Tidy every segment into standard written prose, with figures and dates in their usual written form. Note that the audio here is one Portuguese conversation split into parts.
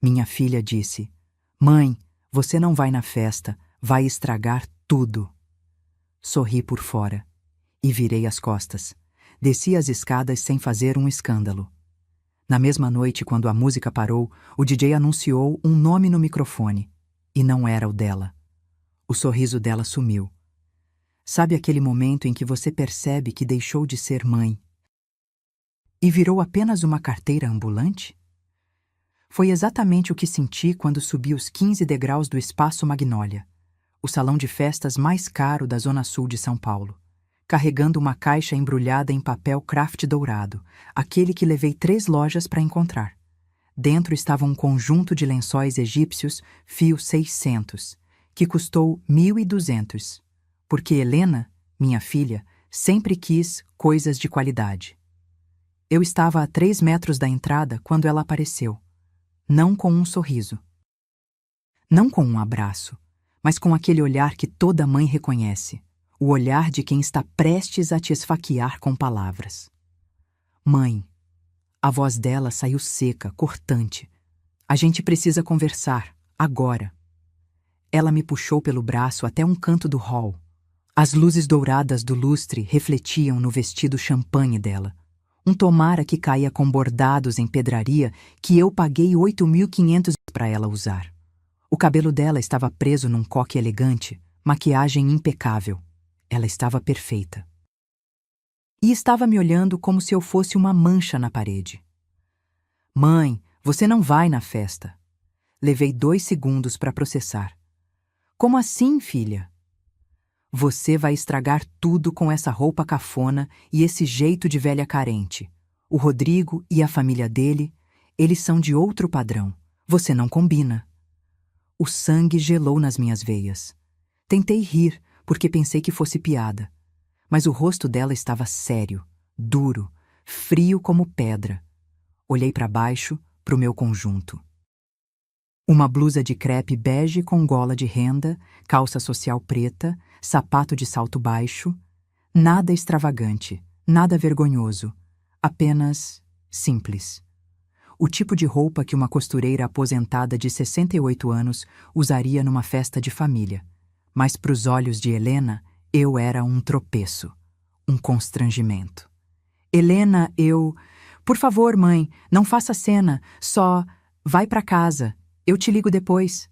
Minha filha disse: "Mãe, você não vai na festa, vai estragar tudo." Sorri por fora e virei as costas. Desci as escadas sem fazer um escândalo. Na mesma noite, quando a música parou, o DJ anunciou um nome no microfone. E não era o dela. O sorriso dela sumiu. Sabe aquele momento em que você percebe que deixou de ser mãe e virou apenas uma carteira ambulante? Foi exatamente o que senti quando subi os 15 degraus do Espaço Magnólia, o salão de festas mais caro da Zona Sul de São Paulo, carregando uma caixa embrulhada em papel craft dourado, aquele que levei 3 lojas para encontrar. Dentro estava um conjunto de lençóis egípcios fio 600, que custou 1.200, porque Helena, minha filha, sempre quis coisas de qualidade. Eu estava a 3 metros da entrada quando ela apareceu, não com um sorriso, não com um abraço, mas com aquele olhar que toda mãe reconhece, o olhar de quem está prestes a te esfaquear com palavras. Mãe. A voz dela saiu seca, cortante. A gente precisa conversar, agora. Ela me puxou pelo braço até um canto do hall. As luzes douradas do lustre refletiam no vestido champanhe dela. Um tomara que caía com bordados em pedraria que eu paguei 8.500 para ela usar. O cabelo dela estava preso num coque elegante, maquiagem impecável. Ela estava perfeita. E estava me olhando como se eu fosse uma mancha na parede. Mãe, você não vai na festa. Levei 2 segundos para processar. Como assim, filha? Você vai estragar tudo com essa roupa cafona e esse jeito de velha carente. O Rodrigo e a família dele, eles são de outro padrão. Você não combina. O sangue gelou nas minhas veias. Tentei rir, porque pensei que fosse piada. Mas o rosto dela estava sério, duro, frio como pedra. Olhei para baixo, para o meu conjunto. Uma blusa de crepe bege com gola de renda, calça social preta, sapato de salto baixo. Nada extravagante, nada vergonhoso, apenas simples. O tipo de roupa que uma costureira aposentada de 68 anos usaria numa festa de família. Mas para os olhos de Helena, eu era um tropeço, um constrangimento. Helena, Por favor, mãe, não faça cena, só vai para casa, eu te ligo depois.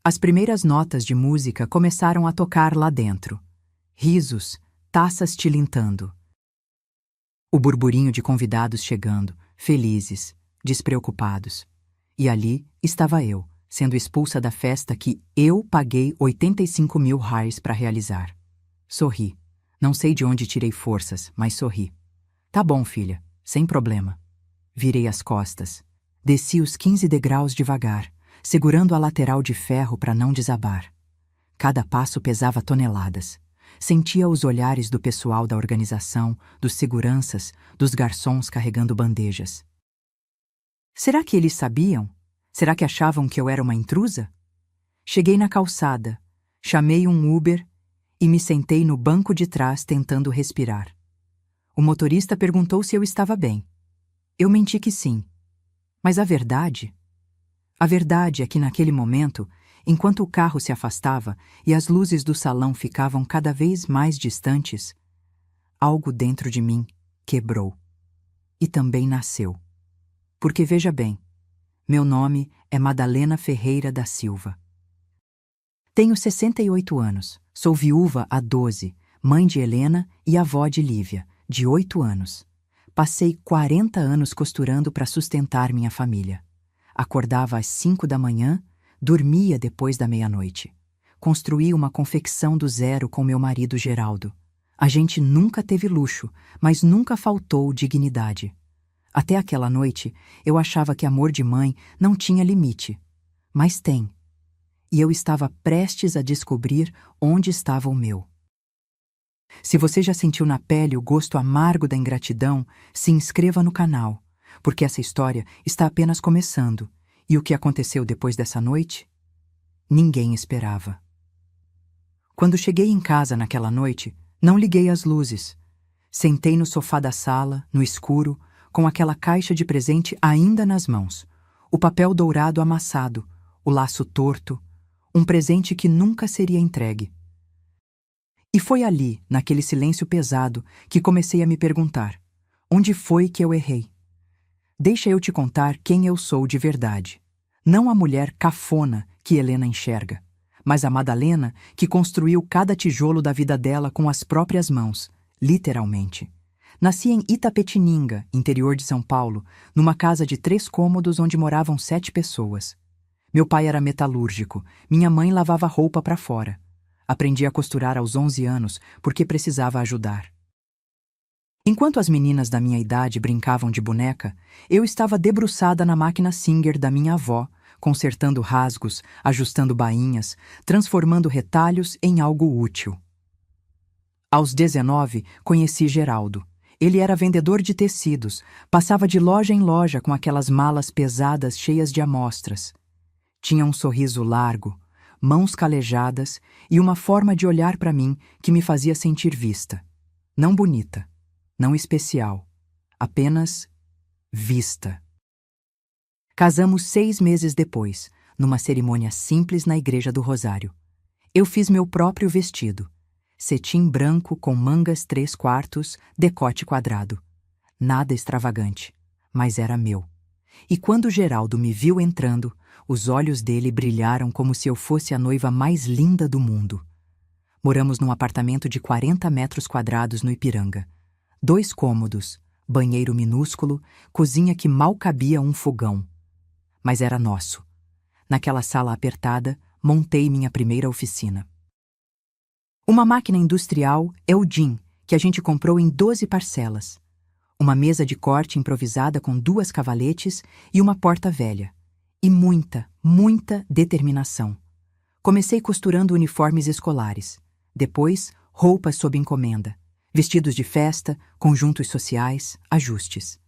As primeiras notas de música começaram a tocar lá dentro. Risos, taças tilintando. O burburinho de convidados chegando, felizes, despreocupados. E ali estava eu, sendo expulsa da festa que eu paguei 85.000 reais para realizar. Sorri. Não sei de onde tirei forças, mas sorri. Tá bom, filha, sem problema. Virei as costas. Desci os 15 degraus devagar, segurando a lateral de ferro para não desabar. Cada passo pesava toneladas. Sentia os olhares do pessoal da organização, dos seguranças, dos garçons carregando bandejas. Será que eles sabiam? Será que achavam que eu era uma intrusa? Cheguei na calçada, chamei um Uber e me sentei no banco de trás tentando respirar. O motorista perguntou se eu estava bem. Eu menti que sim. Mas a verdade é que naquele momento, enquanto o carro se afastava e as luzes do salão ficavam cada vez mais distantes, algo dentro de mim quebrou. E também nasceu. Porque veja bem, meu nome é Madalena Ferreira da Silva. Tenho 68 anos, sou viúva há 12, mãe de Helena e avó de Lívia, de 8 anos. Passei 40 anos costurando para sustentar minha família. Acordava às 5 da manhã, dormia depois da meia-noite. Construí uma confecção do zero com meu marido Geraldo. A gente nunca teve luxo, mas nunca faltou dignidade. Até aquela noite, eu achava que amor de mãe não tinha limite. Mas tem. E eu estava prestes a descobrir onde estava o meu. Se você já sentiu na pele o gosto amargo da ingratidão, se inscreva no canal, porque essa história está apenas começando. E o que aconteceu depois dessa noite? Ninguém esperava. Quando cheguei em casa naquela noite, não liguei as luzes. Sentei no sofá da sala, no escuro, com aquela caixa de presente ainda nas mãos. o papel dourado amassado, o laço torto, um presente que nunca seria entregue. E foi ali, naquele silêncio pesado, que comecei a me perguntar: onde foi que eu errei? Deixa eu te contar quem eu sou de verdade. Não a mulher cafona que Helena enxerga, mas a Madalena que construiu cada tijolo da vida dela com as próprias mãos, literalmente. Nasci em Itapetininga, interior de São Paulo, numa casa de 3 cômodos onde moravam 7 pessoas. Meu pai era metalúrgico, minha mãe lavava roupa para fora. Aprendi a costurar aos 11 anos porque precisava ajudar. Enquanto as meninas da minha idade brincavam de boneca, eu estava debruçada na máquina Singer da minha avó, consertando rasgos, ajustando bainhas, transformando retalhos em algo útil. Aos 19, conheci Geraldo. Ele era vendedor de tecidos, passava de loja em loja com aquelas malas pesadas cheias de amostras. Tinha um sorriso largo, mãos calejadas e uma forma de olhar para mim que me fazia sentir vista. Não bonita, não especial, apenas vista. Casamos 6 meses depois, numa cerimônia simples na Igreja do Rosário. Eu fiz meu próprio vestido. Cetim branco com mangas 3/4, decote quadrado. Nada extravagante, mas era meu. E quando Geraldo me viu entrando, os olhos dele brilharam como se eu fosse a noiva mais linda do mundo. Moramos num apartamento de 40 metros quadrados no Ipiranga. 2 cômodos, banheiro minúsculo, cozinha que mal cabia um fogão. Mas era nosso. Naquela sala apertada, montei minha primeira oficina. Uma máquina industrial Eldin, que a gente comprou em 12 parcelas. Uma mesa de corte improvisada com 2 cavaletes e uma porta velha. E muita, muita determinação. Comecei costurando uniformes escolares. Depois, roupas sob encomenda. Vestidos de festa, conjuntos sociais, ajustes.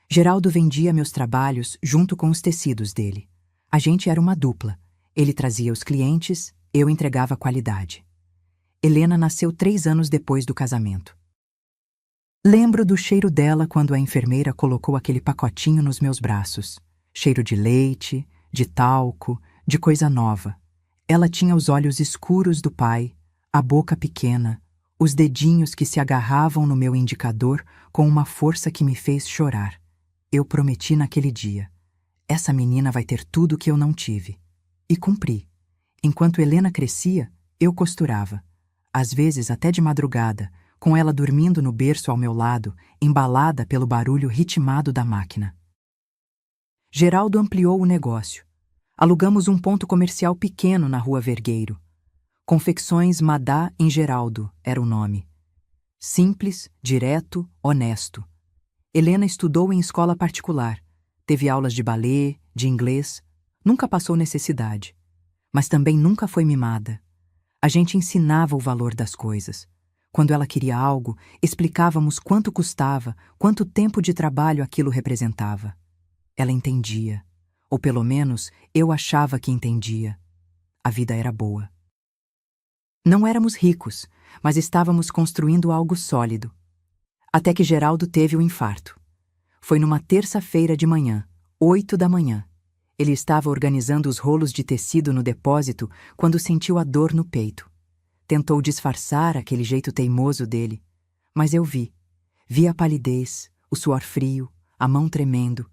Geraldo vendia meus trabalhos junto com os tecidos dele. A gente era uma dupla. Ele trazia os clientes, eu entregava qualidade. Helena nasceu 3 anos depois do casamento. Lembro do cheiro dela quando a enfermeira colocou aquele pacotinho nos meus braços. Cheiro de leite, de talco, de coisa nova. Ela tinha os olhos escuros do pai, a boca pequena, os dedinhos que se agarravam no meu indicador com uma força que me fez chorar. Eu prometi naquele dia: essa menina vai ter tudo que eu não tive. E cumpri. Enquanto Helena crescia, eu costurava. Às vezes até de madrugada, com ela dormindo no berço ao meu lado, embalada pelo barulho ritmado da máquina. Geraldo ampliou o negócio. Alugamos um ponto comercial pequeno na Rua Vergueiro. Confecções Madá em Geraldo era o nome. Simples, direto, honesto. Helena estudou em escola particular. Teve aulas de balé, de inglês. Nunca passou necessidade. Mas também nunca foi mimada. A gente ensinava o valor das coisas. Quando ela queria algo, explicávamos quanto custava, quanto tempo de trabalho aquilo representava. Ela entendia. Ou pelo menos, eu achava que entendia. A vida era boa. Não éramos ricos, mas estávamos construindo algo sólido. Até que Geraldo teve o infarto. Foi numa terça-feira de manhã, 8 da manhã. Ele estava organizando os rolos de tecido no depósito quando sentiu a dor no peito. Tentou disfarçar aquele jeito teimoso dele, mas eu vi. Vi a palidez, o suor frio, a mão tremendo.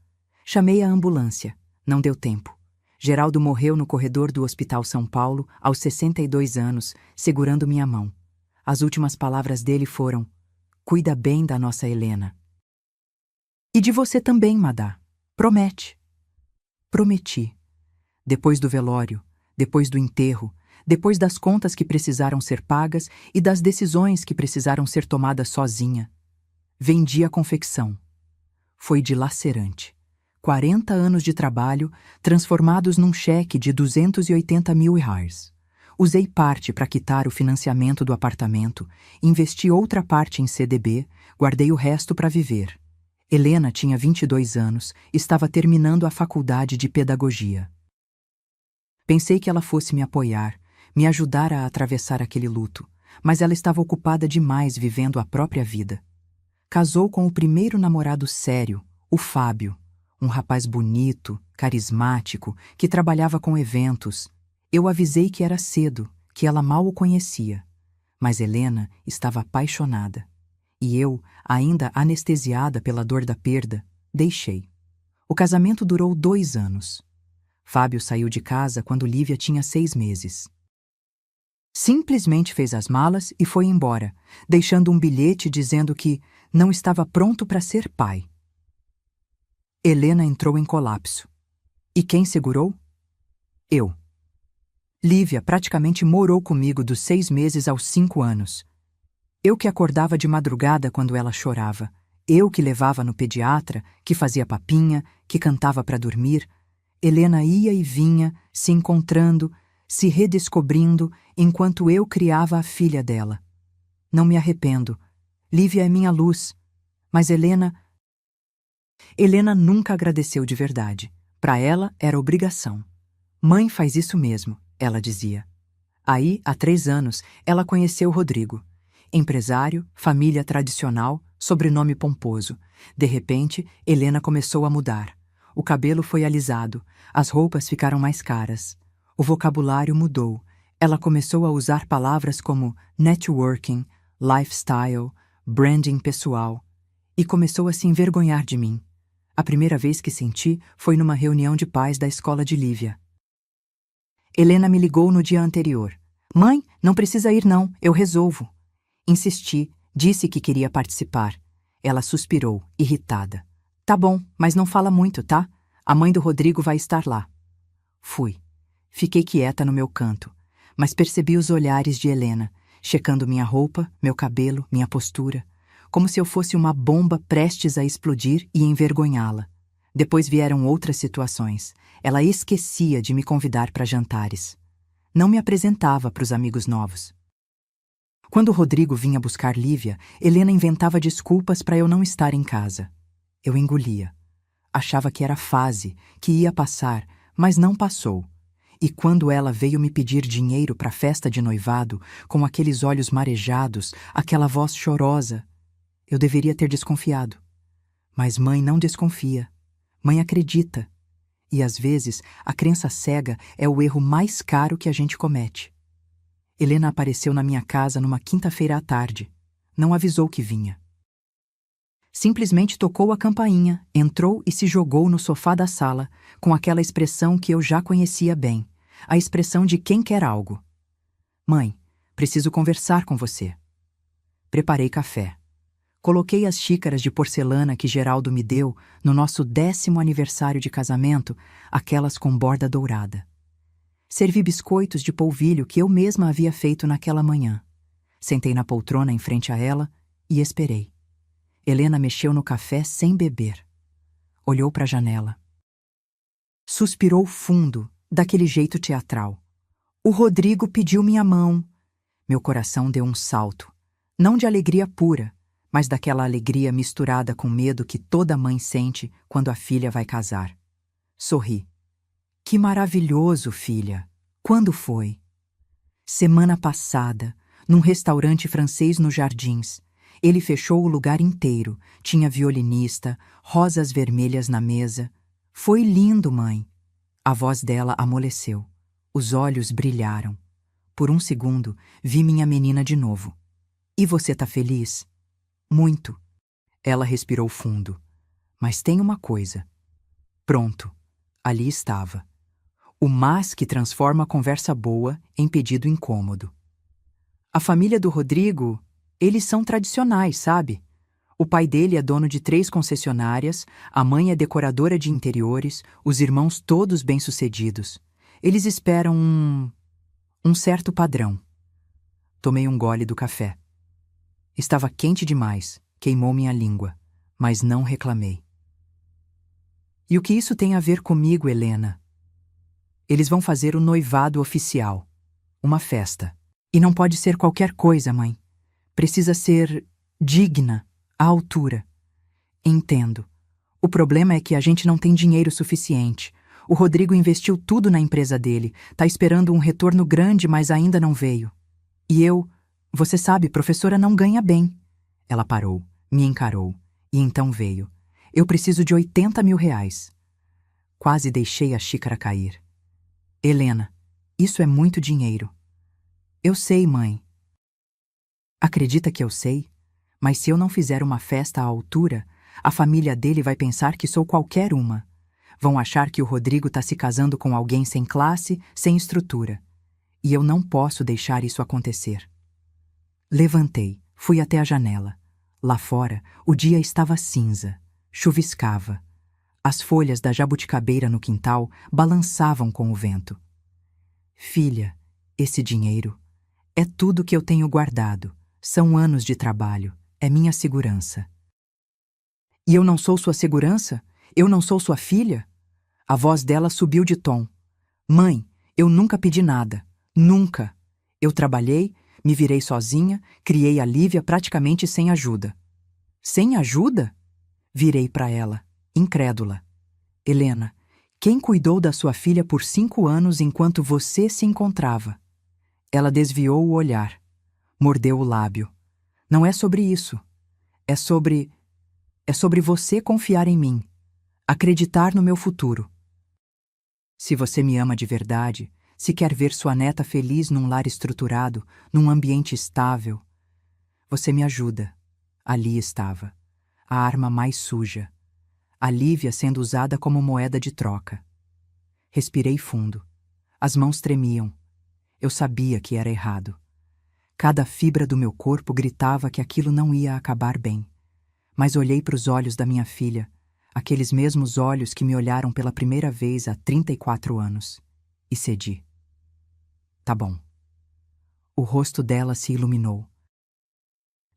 Chamei a ambulância. Não deu tempo. Geraldo morreu no corredor do Hospital São Paulo, aos 62 anos, segurando minha mão. As últimas palavras dele foram: "Cuida bem da nossa Helena." "E de você também, Madá. Promete." Prometi. Depois do velório, depois do enterro, depois das contas que precisaram ser pagas e das decisões que precisaram ser tomadas sozinha, vendi a confecção. Foi dilacerante. 40 anos de trabalho transformados num cheque de 280 mil reais. Usei parte para quitar o financiamento do apartamento, investi outra parte em CDB, guardei o resto para viver. Helena tinha 22 anos, estava terminando a faculdade de pedagogia. Pensei que ela fosse me apoiar, me ajudar a atravessar aquele luto, mas ela estava ocupada demais vivendo a própria vida. Casou com o primeiro namorado sério, o Fábio, um rapaz bonito, carismático, que trabalhava com eventos. Eu avisei que era cedo, que ela mal o conhecia. Mas Helena estava apaixonada. E eu, ainda anestesiada pela dor da perda, deixei. O casamento durou 2 anos. Fábio saiu de casa quando Lívia tinha 6 meses. Simplesmente fez as malas e foi embora, deixando um bilhete dizendo que não estava pronto para ser pai. Helena entrou em colapso. E quem segurou? Eu. Lívia praticamente morou comigo dos 6 meses aos 5 anos. Eu que acordava de madrugada quando ela chorava. Eu que levava no pediatra, que fazia papinha, que cantava para dormir. Helena ia e vinha, se encontrando, se redescobrindo, enquanto eu criava a filha dela. Não me arrependo. Lívia é minha luz. Mas Helena nunca agradeceu de verdade. Para ela, era obrigação. Mãe faz isso mesmo, ela dizia. Aí, há 3 anos, ela conheceu Rodrigo. Empresário, família tradicional, sobrenome pomposo. De repente, Helena começou a mudar. O cabelo foi alisado, as roupas ficaram mais caras. O vocabulário mudou. Ela começou a usar palavras como networking, lifestyle, branding pessoal. E começou a se envergonhar de mim. A primeira vez que senti foi numa reunião de pais da escola de Lívia. Helena me ligou no dia anterior. Mãe, não precisa ir não, eu resolvo. Insisti, disse que queria participar. Ela suspirou, irritada. Tá bom, mas não fala muito, tá? A mãe do Rodrigo vai estar lá. Fui. Fiquei quieta no meu canto, mas percebi os olhares de Helena, checando minha roupa, meu cabelo, minha postura, como se eu fosse uma bomba prestes a explodir e envergonhá-la. Depois vieram outras situações. Ela esquecia de me convidar para jantares. Não me apresentava para os amigos novos. Quando o Rodrigo vinha buscar Lívia, Helena inventava desculpas para eu não estar em casa. Eu engolia. Achava que era fase, que ia passar, mas não passou. E quando ela veio me pedir dinheiro para a festa de noivado, com aqueles olhos marejados, aquela voz chorosa, eu deveria ter desconfiado. Mas mãe não desconfia. Mãe acredita. E às vezes a crença cega é o erro mais caro que a gente comete. Helena apareceu na minha casa numa quinta-feira à tarde. Não avisou que vinha. Simplesmente tocou a campainha, entrou e se jogou no sofá da sala, com aquela expressão que eu já conhecia bem, a expressão de quem quer algo. Mãe, preciso conversar com você. Preparei café. Coloquei as xícaras de porcelana que Geraldo me deu no nosso 10º aniversário de casamento, aquelas com borda dourada. Servi biscoitos de polvilho que eu mesma havia feito naquela manhã. Sentei na poltrona em frente a ela e esperei. Helena mexeu no café sem beber. Olhou para a janela. Suspirou fundo, daquele jeito teatral. O Rodrigo pediu minha mão. Meu coração deu um salto. Não de alegria pura, mas daquela alegria misturada com medo que toda mãe sente quando a filha vai casar. Sorri. Que maravilhoso, filha! Quando foi? Semana passada, num restaurante francês nos Jardins. Ele fechou o lugar inteiro. Tinha violinista, rosas vermelhas na mesa. Foi lindo, mãe. A voz dela amoleceu. Os olhos brilharam. Por um segundo, vi minha menina de novo. E você tá feliz? Muito. Ela respirou fundo. Mas tem uma coisa. Pronto. Ali estava. O mas que transforma a conversa boa em pedido incômodo. A família do Rodrigo, eles são tradicionais, sabe? O pai dele é dono de 3 concessionárias, a mãe é decoradora de interiores, os irmãos todos bem-sucedidos. Eles esperam um certo padrão. Tomei um gole do café. Estava quente demais, queimou minha língua, mas não reclamei. E o que isso tem a ver comigo, Helena? Eles vão fazer o noivado oficial. Uma festa. E não pode ser qualquer coisa, mãe. Precisa ser digna, à altura. Entendo. O problema é que a gente não tem dinheiro suficiente. O Rodrigo investiu tudo na empresa dele. Tá esperando um retorno grande, mas ainda não veio. E eu... Você sabe, professora não ganha bem. Ela parou, me encarou. E então veio. eu preciso de 80 mil reais. Quase deixei a xícara cair. Helena, isso é muito dinheiro. Eu sei, mãe. Acredita que eu sei? Mas se eu não fizer uma festa à altura, a família dele vai pensar que sou qualquer uma. Vão achar que o Rodrigo está se casando com alguém sem classe, sem estrutura. E eu não posso deixar isso acontecer. Levantei, fui até a janela. Lá fora, o dia estava cinza, chuviscava. As folhas da jabuticabeira no quintal balançavam com o vento. Filha, esse dinheiro é tudo que eu tenho guardado. São anos de trabalho, é minha segurança. E eu não sou sua segurança? Eu não sou sua filha? A voz dela subiu de tom. Mãe, eu nunca pedi nada. Nunca. Eu trabalhei, me virei sozinha, criei a Lívia praticamente sem ajuda. Sem ajuda? Virei para ela, incrédula. Helena, quem cuidou da sua filha por 5 anos enquanto você se encontrava? Ela desviou o olhar, mordeu o lábio. Não é sobre isso. É sobre você confiar em mim, acreditar no meu futuro. Se você me ama de verdade, se quer ver sua neta feliz num lar estruturado, num ambiente estável, você me ajuda. Ali estava, a arma mais suja. A Lívia sendo usada como moeda de troca. Respirei fundo. As mãos tremiam. Eu sabia que era errado. Cada fibra do meu corpo gritava que aquilo não ia acabar bem. Mas olhei para os olhos da minha filha, aqueles mesmos olhos que me olharam pela primeira vez há 34 anos, e cedi. Tá bom. O rosto dela se iluminou.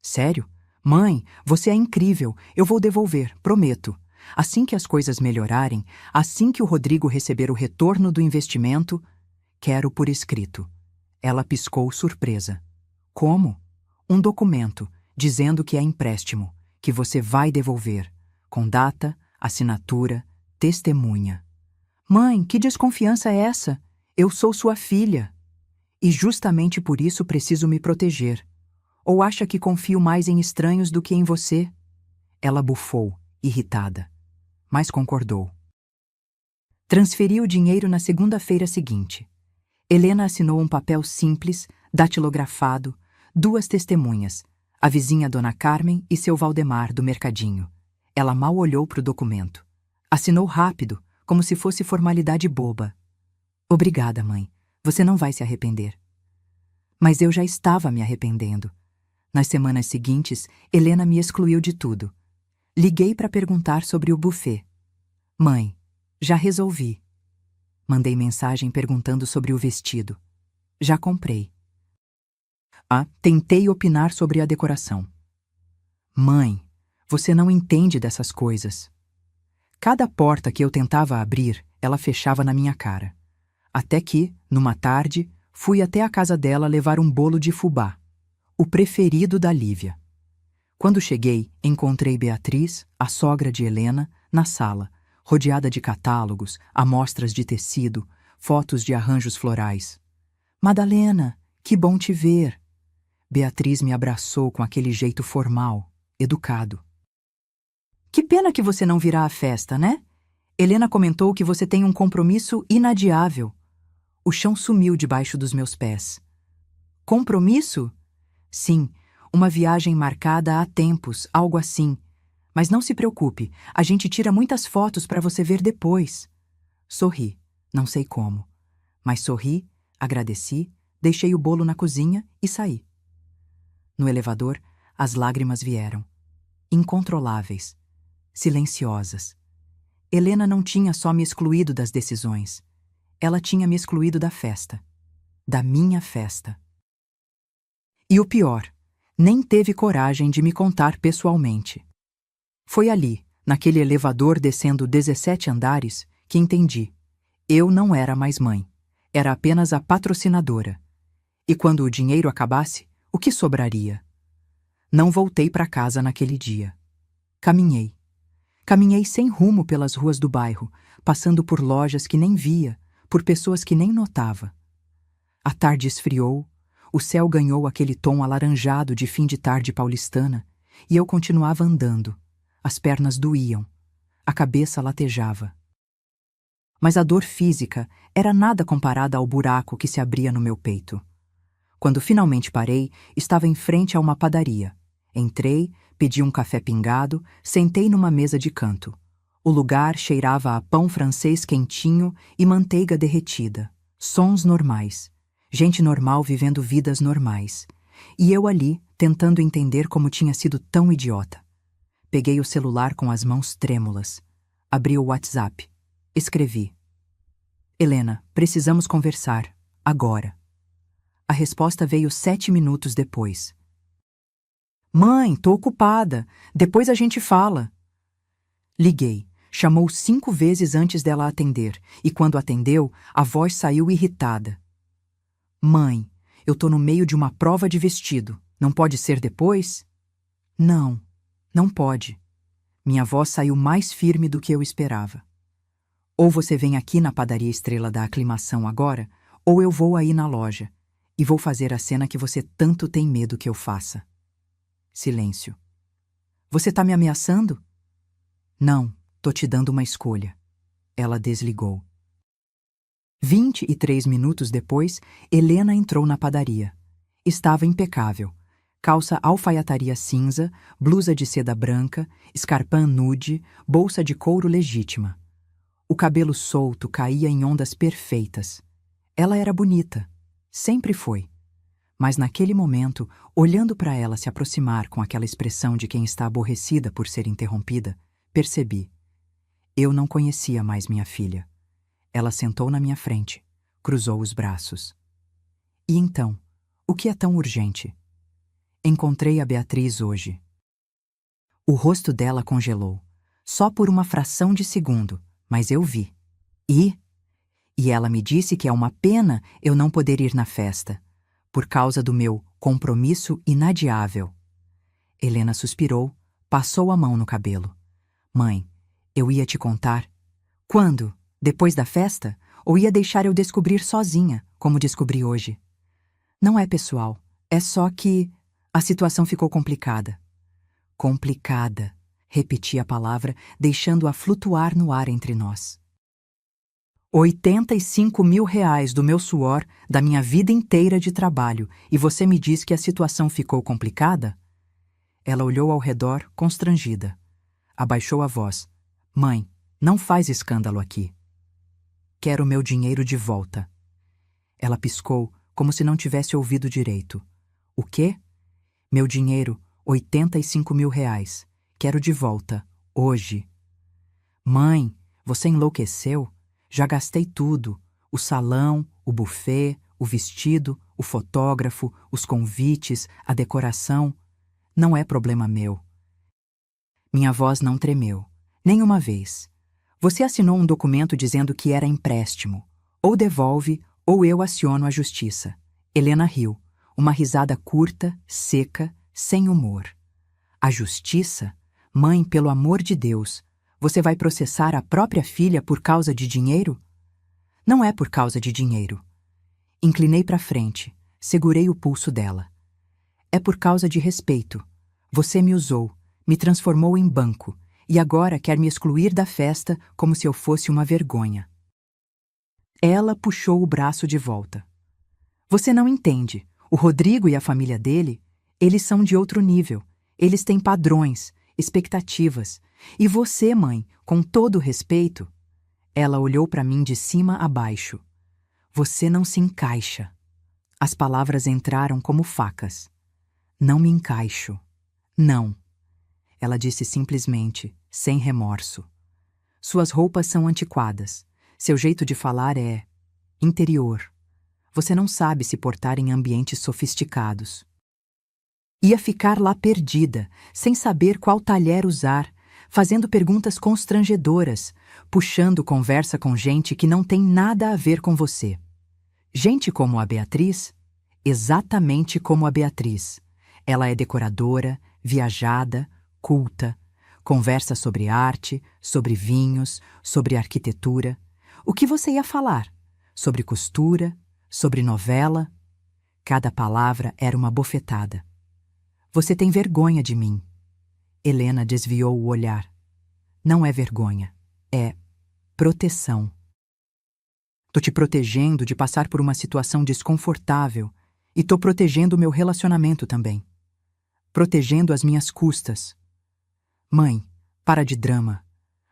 Sério? Mãe, você é incrível. Eu vou devolver, prometo. Assim que as coisas melhorarem, assim que o Rodrigo receber o retorno do investimento, quero por escrito. Ela piscou surpresa. Como? Um documento, dizendo que é empréstimo, que você vai devolver, com data, assinatura, testemunha. Mãe, que desconfiança é essa? Eu sou sua filha. E justamente por isso preciso me proteger. Ou acha que confio mais em estranhos do que em você? Ela bufou, irritada, mas concordou. Transferi o dinheiro na segunda-feira seguinte. Helena assinou um papel simples, datilografado, 2 testemunhas, a vizinha Dona Carmen e seu Valdemar, do mercadinho. Ela mal olhou para o documento. Assinou rápido, como se fosse formalidade boba. Obrigada, mãe. Você não vai se arrepender. Mas eu já estava me arrependendo. Nas semanas seguintes, Helena me excluiu de tudo. Liguei para perguntar sobre o buffet. Mãe, já resolvi. Mandei mensagem perguntando sobre o vestido. Já comprei. Tentei opinar sobre a decoração. Mãe, você não entende dessas coisas. Cada porta que eu tentava abrir, ela fechava na minha cara. Até que, numa tarde, fui até a casa dela levar um bolo de fubá, o preferido da Lívia. Quando cheguei, encontrei Beatriz, a sogra de Helena, na sala, rodeada de catálogos, amostras de tecido, fotos de arranjos florais. Madalena, que bom te ver! Beatriz me abraçou com aquele jeito formal, educado. Que pena que você não virá à festa, né? Helena comentou que você tem um compromisso inadiável. O chão sumiu debaixo dos meus pés. Compromisso? Sim, uma viagem marcada há tempos, algo assim. Mas não se preocupe, a gente tira muitas fotos para você ver depois. Sorri, não sei como. Mas sorri, agradeci, deixei o bolo na cozinha e saí. No elevador, as lágrimas vieram. Incontroláveis. Silenciosas. Helena não tinha só me excluído das decisões. Ela tinha me excluído da festa. Da minha festa. E o pior, nem teve coragem de me contar pessoalmente. Foi ali, naquele elevador descendo 17 andares, que entendi. Eu não era mais mãe. Era apenas a patrocinadora. E quando o dinheiro acabasse, o que sobraria? Não voltei para casa naquele dia. Caminhei. Caminhei sem rumo pelas ruas do bairro, passando por lojas que nem via, por pessoas que nem notava. A tarde esfriou, o céu ganhou aquele tom alaranjado de fim de tarde paulistana, e eu continuava andando. As pernas doíam, a cabeça latejava. Mas a dor física era nada comparada ao buraco que se abria no meu peito. Quando finalmente parei, estava em frente a uma padaria. Entrei, pedi um café pingado, sentei numa mesa de canto. O lugar cheirava a pão francês quentinho e manteiga derretida. Sons normais. Gente normal vivendo vidas normais. E eu ali, tentando entender como tinha sido tão idiota. Peguei o celular com as mãos trêmulas. Abri o WhatsApp. Escrevi: Helena, precisamos conversar. Agora. A resposta veio 7 minutos depois. Mãe, tô ocupada. Depois a gente fala. Liguei. Chamou 5 vezes antes dela atender, e quando atendeu, a voz saiu irritada. Mãe, eu tô no meio de uma prova de vestido. Não pode ser depois? Não, não pode. Minha voz saiu mais firme do que eu esperava. Ou você vem aqui na padaria Estrela da Aclimação agora, ou eu vou aí na loja, e vou fazer a cena que você tanto tem medo que eu faça. Silêncio. Você tá me ameaçando? Não. Tô te dando uma escolha. Ela desligou. 23 minutos depois, Helena entrou na padaria. Estava impecável. Calça alfaiataria cinza, blusa de seda branca, escarpão nude, bolsa de couro legítima. O cabelo solto caía em ondas perfeitas. Ela era bonita. Sempre foi. Mas naquele momento, olhando para ela se aproximar com aquela expressão de quem está aborrecida por ser interrompida, percebi. Eu não conhecia mais minha filha. Ela sentou na minha frente, cruzou os braços. E então, o que é tão urgente? Encontrei a Beatriz hoje. O rosto dela congelou, só por uma fração de segundo, mas eu vi. E ela me disse que é uma pena eu não poder ir na festa, por causa do meu compromisso inadiável. Helena suspirou, passou a mão no cabelo. Mãe, eu ia te contar. Quando? Depois da festa? Ou ia deixar eu descobrir sozinha, como descobri hoje? Não é pessoal, é só que a situação ficou complicada. Complicada, repeti a palavra, deixando-a flutuar no ar entre nós. 85 mil reais do meu suor, da minha vida inteira de trabalho, e você me diz que a situação ficou complicada? Ela olhou ao redor, constrangida. Abaixou a voz. Mãe, não faz escândalo aqui. Quero meu dinheiro de volta. Ela piscou, como se não tivesse ouvido direito. O quê? Meu dinheiro, 85 mil reais. Quero de volta, hoje. Mãe, você enlouqueceu? Já gastei tudo. O salão, o buffet, o vestido, o fotógrafo, os convites, a decoração. Não é problema meu. Minha voz não tremeu. Nenhuma vez. Você assinou um documento dizendo que era empréstimo. Ou devolve, ou eu aciono a justiça. Helena riu. Uma risada curta, seca, sem humor. A justiça? Mãe, pelo amor de Deus, você vai processar a própria filha por causa de dinheiro? Não é por causa de dinheiro. Inclinei para frente, segurei o pulso dela. É por causa de respeito. Você me usou, me transformou em banco, e agora quer me excluir da festa como se eu fosse uma vergonha. Ela puxou o braço de volta. Você não entende. O Rodrigo e a família dele, eles são de outro nível. Eles têm padrões, expectativas. E você, mãe, com todo o respeito... Ela olhou para mim de cima a baixo. Você não se encaixa. As palavras entraram como facas. Não me encaixo. Não. Ela disse simplesmente, sem remorso. Suas roupas são antiquadas. Seu jeito de falar é interior. Você não sabe se portar em ambientes sofisticados. Ia ficar lá perdida, sem saber qual talher usar, fazendo perguntas constrangedoras, puxando conversa com gente que não tem nada a ver com você. Gente como a Beatriz? Exatamente como a Beatriz. Ela é decoradora, viajada, culta, conversa sobre arte, sobre vinhos, sobre arquitetura. O que você ia falar? Sobre costura, sobre novela? Cada palavra era uma bofetada. Você tem vergonha de mim. Helena desviou o olhar. Não é vergonha, é proteção. Tô te protegendo de passar por uma situação desconfortável e tô protegendo o meu relacionamento também. Protegendo as minhas custas. Mãe, para de drama.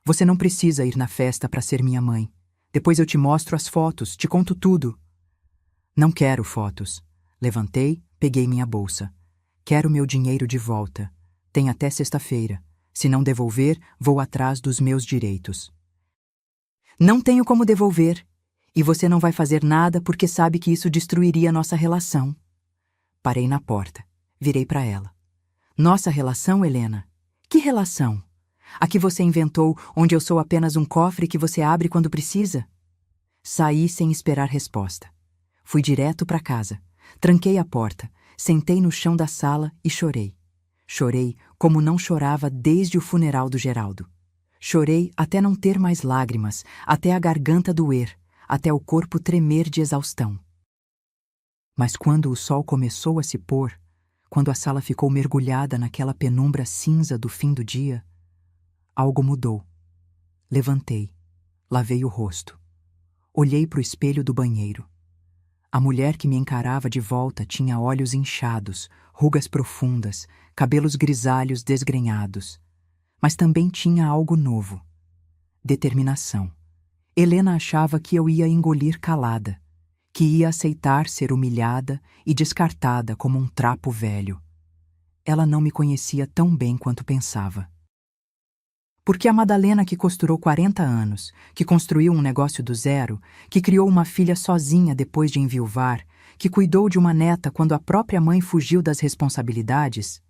Você não precisa ir na festa para ser minha mãe. Depois eu te mostro as fotos, te conto tudo. Não quero fotos. Levantei, peguei minha bolsa. Quero meu dinheiro de volta. Tem até sexta-feira. Se não devolver, vou atrás dos meus direitos. Não tenho como devolver. E você não vai fazer nada porque sabe que isso destruiria nossa relação. Parei na porta. Virei para ela. Nossa relação, Helena? Que relação? A que você inventou, onde eu sou apenas um cofre que você abre quando precisa? Saí sem esperar resposta. Fui direto para casa. Tranquei a porta, sentei no chão da sala e chorei. Chorei como não chorava desde o funeral do Geraldo. Chorei até não ter mais lágrimas, até a garganta doer, até o corpo tremer de exaustão. Mas quando o sol começou a se pôr, quando a sala ficou mergulhada naquela penumbra cinza do fim do dia, algo mudou. Levantei, lavei o rosto. Olhei para o espelho do banheiro. A mulher que me encarava de volta tinha olhos inchados, rugas profundas, cabelos grisalhos desgrenhados. Mas também tinha algo novo. Determinação. Helena achava que eu ia engolir calada, que ia aceitar ser humilhada e descartada como um trapo velho. Ela não me conhecia tão bem quanto pensava. Porque a Madalena que costurou 40 anos, que construiu um negócio do zero, que criou uma filha sozinha depois de enviuvar, que cuidou de uma neta quando a própria mãe fugiu das responsabilidades,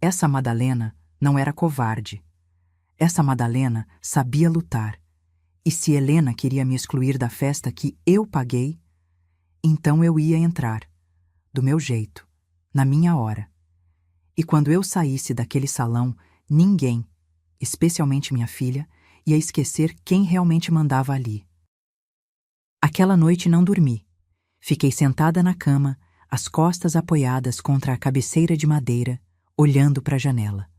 essa Madalena não era covarde. Essa Madalena sabia lutar. E se Helena queria me excluir da festa que eu paguei, então eu ia entrar, do meu jeito, na minha hora. E quando eu saísse daquele salão, ninguém, especialmente minha filha, ia esquecer quem realmente mandava ali. Aquela noite não dormi. Fiquei sentada na cama, as costas apoiadas contra a cabeceira de madeira, olhando para a janela.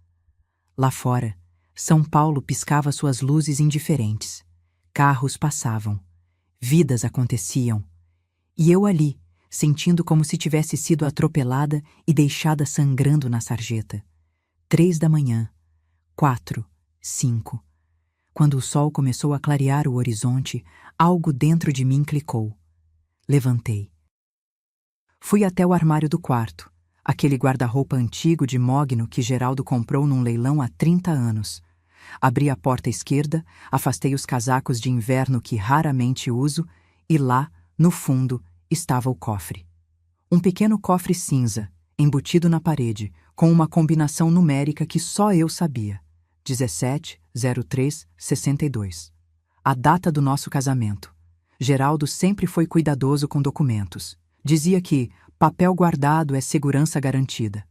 Lá fora, São Paulo piscava suas luzes indiferentes. Carros passavam. Vidas aconteciam. E eu ali, sentindo como se tivesse sido atropelada e deixada sangrando na sarjeta. 3 da manhã. 4, 5. Quando o sol começou a clarear o horizonte, algo dentro de mim clicou. Levantei. Fui até o armário do quarto, aquele guarda-roupa antigo de mogno que Geraldo comprou num leilão há 30 anos. Abri a porta esquerda, afastei os casacos de inverno que raramente uso e lá, no fundo, estava o cofre. Um pequeno cofre cinza, embutido na parede, com uma combinação numérica que só eu sabia. 170362. A data do nosso casamento. Geraldo sempre foi cuidadoso com documentos. Dizia que papel guardado é segurança garantida.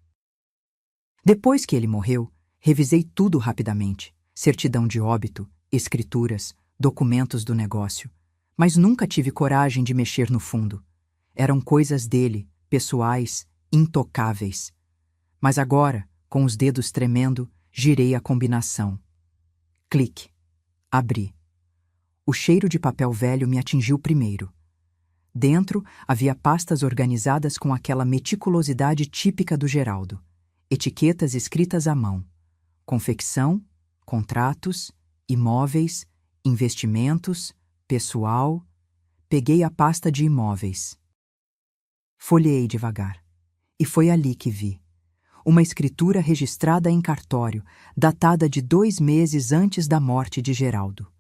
Depois que ele morreu, revisei tudo rapidamente. Certidão de óbito, escrituras, documentos do negócio. Mas nunca tive coragem de mexer no fundo. Eram coisas dele, pessoais, intocáveis. Mas agora, com os dedos tremendo, girei a combinação. Clique. Abri. O cheiro de papel velho me atingiu primeiro. Dentro havia pastas organizadas com aquela meticulosidade típica do Geraldo. Etiquetas escritas à mão. Confecção, contratos, imóveis, investimentos, pessoal. Peguei a pasta de imóveis. Folheei devagar. E foi ali que vi. Uma escritura registrada em cartório, datada de 2 meses antes da morte de Geraldo.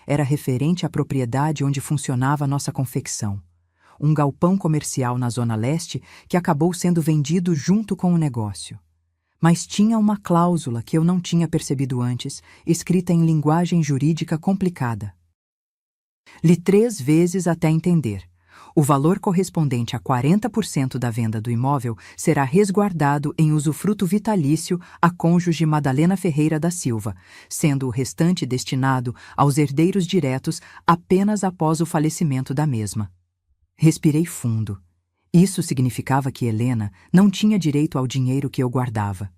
Era referente à propriedade onde funcionava nossa confecção. Um galpão comercial na Zona Leste que acabou sendo vendido junto com o negócio. Mas tinha uma cláusula que eu não tinha percebido antes, escrita em linguagem jurídica complicada. Li 3 vezes até entender. O valor correspondente a 40% da venda do imóvel será resguardado em usufruto vitalício à cônjuge Madalena Ferreira da Silva, sendo o restante destinado aos herdeiros diretos apenas após o falecimento da mesma. Respirei fundo. Isso significava que Helena não tinha direito ao dinheiro que eu guardava.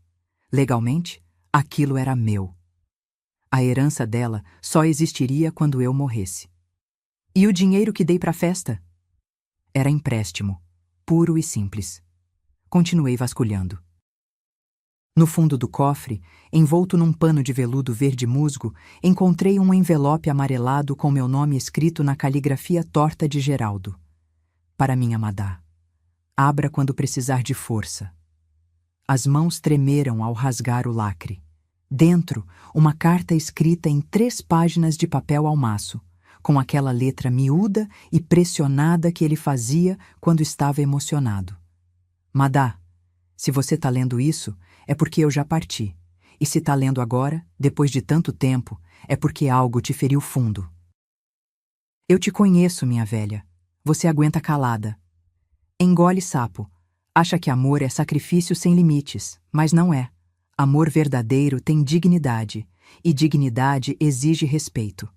Legalmente, aquilo era meu. A herança dela só existiria quando eu morresse. E o dinheiro que dei para a festa? Era empréstimo, puro e simples. Continuei vasculhando. No fundo do cofre, envolto num pano de veludo verde musgo, encontrei um envelope amarelado com meu nome escrito na caligrafia torta de Geraldo. Para minha Madá. Abra quando precisar de força. As mãos tremeram ao rasgar o lacre. Dentro, uma carta escrita em 3 páginas de papel ao maço, com aquela letra miúda e pressionada que ele fazia quando estava emocionado. Madá, se você está lendo isso, é porque eu já parti. E se está lendo agora, depois de tanto tempo, é porque algo te feriu fundo. Eu te conheço, minha velha. Você aguenta calada. Engole sapo. Acha que amor é sacrifício sem limites, mas não é. Amor verdadeiro tem dignidade, e dignidade exige respeito.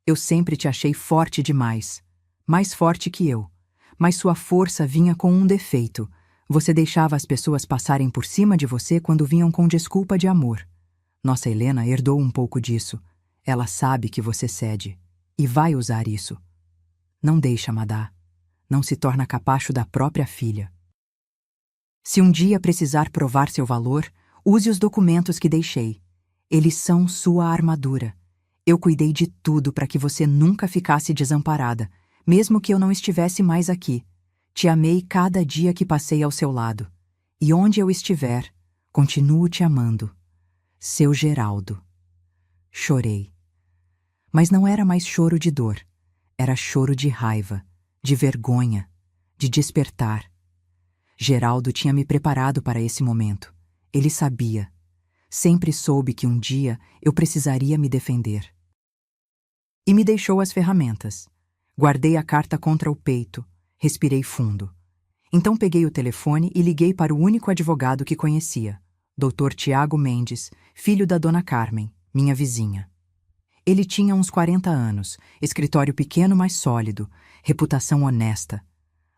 Eu sempre te achei forte demais, mais forte que eu, mas sua força vinha com um defeito. Você deixava as pessoas passarem por cima de você quando vinham com desculpa de amor. Nossa Helena herdou um pouco disso. Ela sabe que você cede, e vai usar isso. Não deixa, Madá. Não se torna capacho da própria filha. Se um dia precisar provar seu valor, use os documentos que deixei. Eles são sua armadura. Eu cuidei de tudo para que você nunca ficasse desamparada, mesmo que eu não estivesse mais aqui. Te amei cada dia que passei ao seu lado. E onde eu estiver, continuo te amando. Seu Geraldo. Chorei. Mas não era mais choro de dor. Era choro de raiva, de vergonha, de despertar. Geraldo tinha me preparado para esse momento. Ele sabia. Sempre soube que um dia eu precisaria me defender. E me deixou as ferramentas. Guardei a carta contra o peito. Respirei fundo. Então peguei o telefone e liguei para o único advogado que conhecia, Dr. Tiago Mendes, filho da Dona Carmen, minha vizinha. Ele tinha uns 40 anos, escritório pequeno mas sólido, reputação honesta.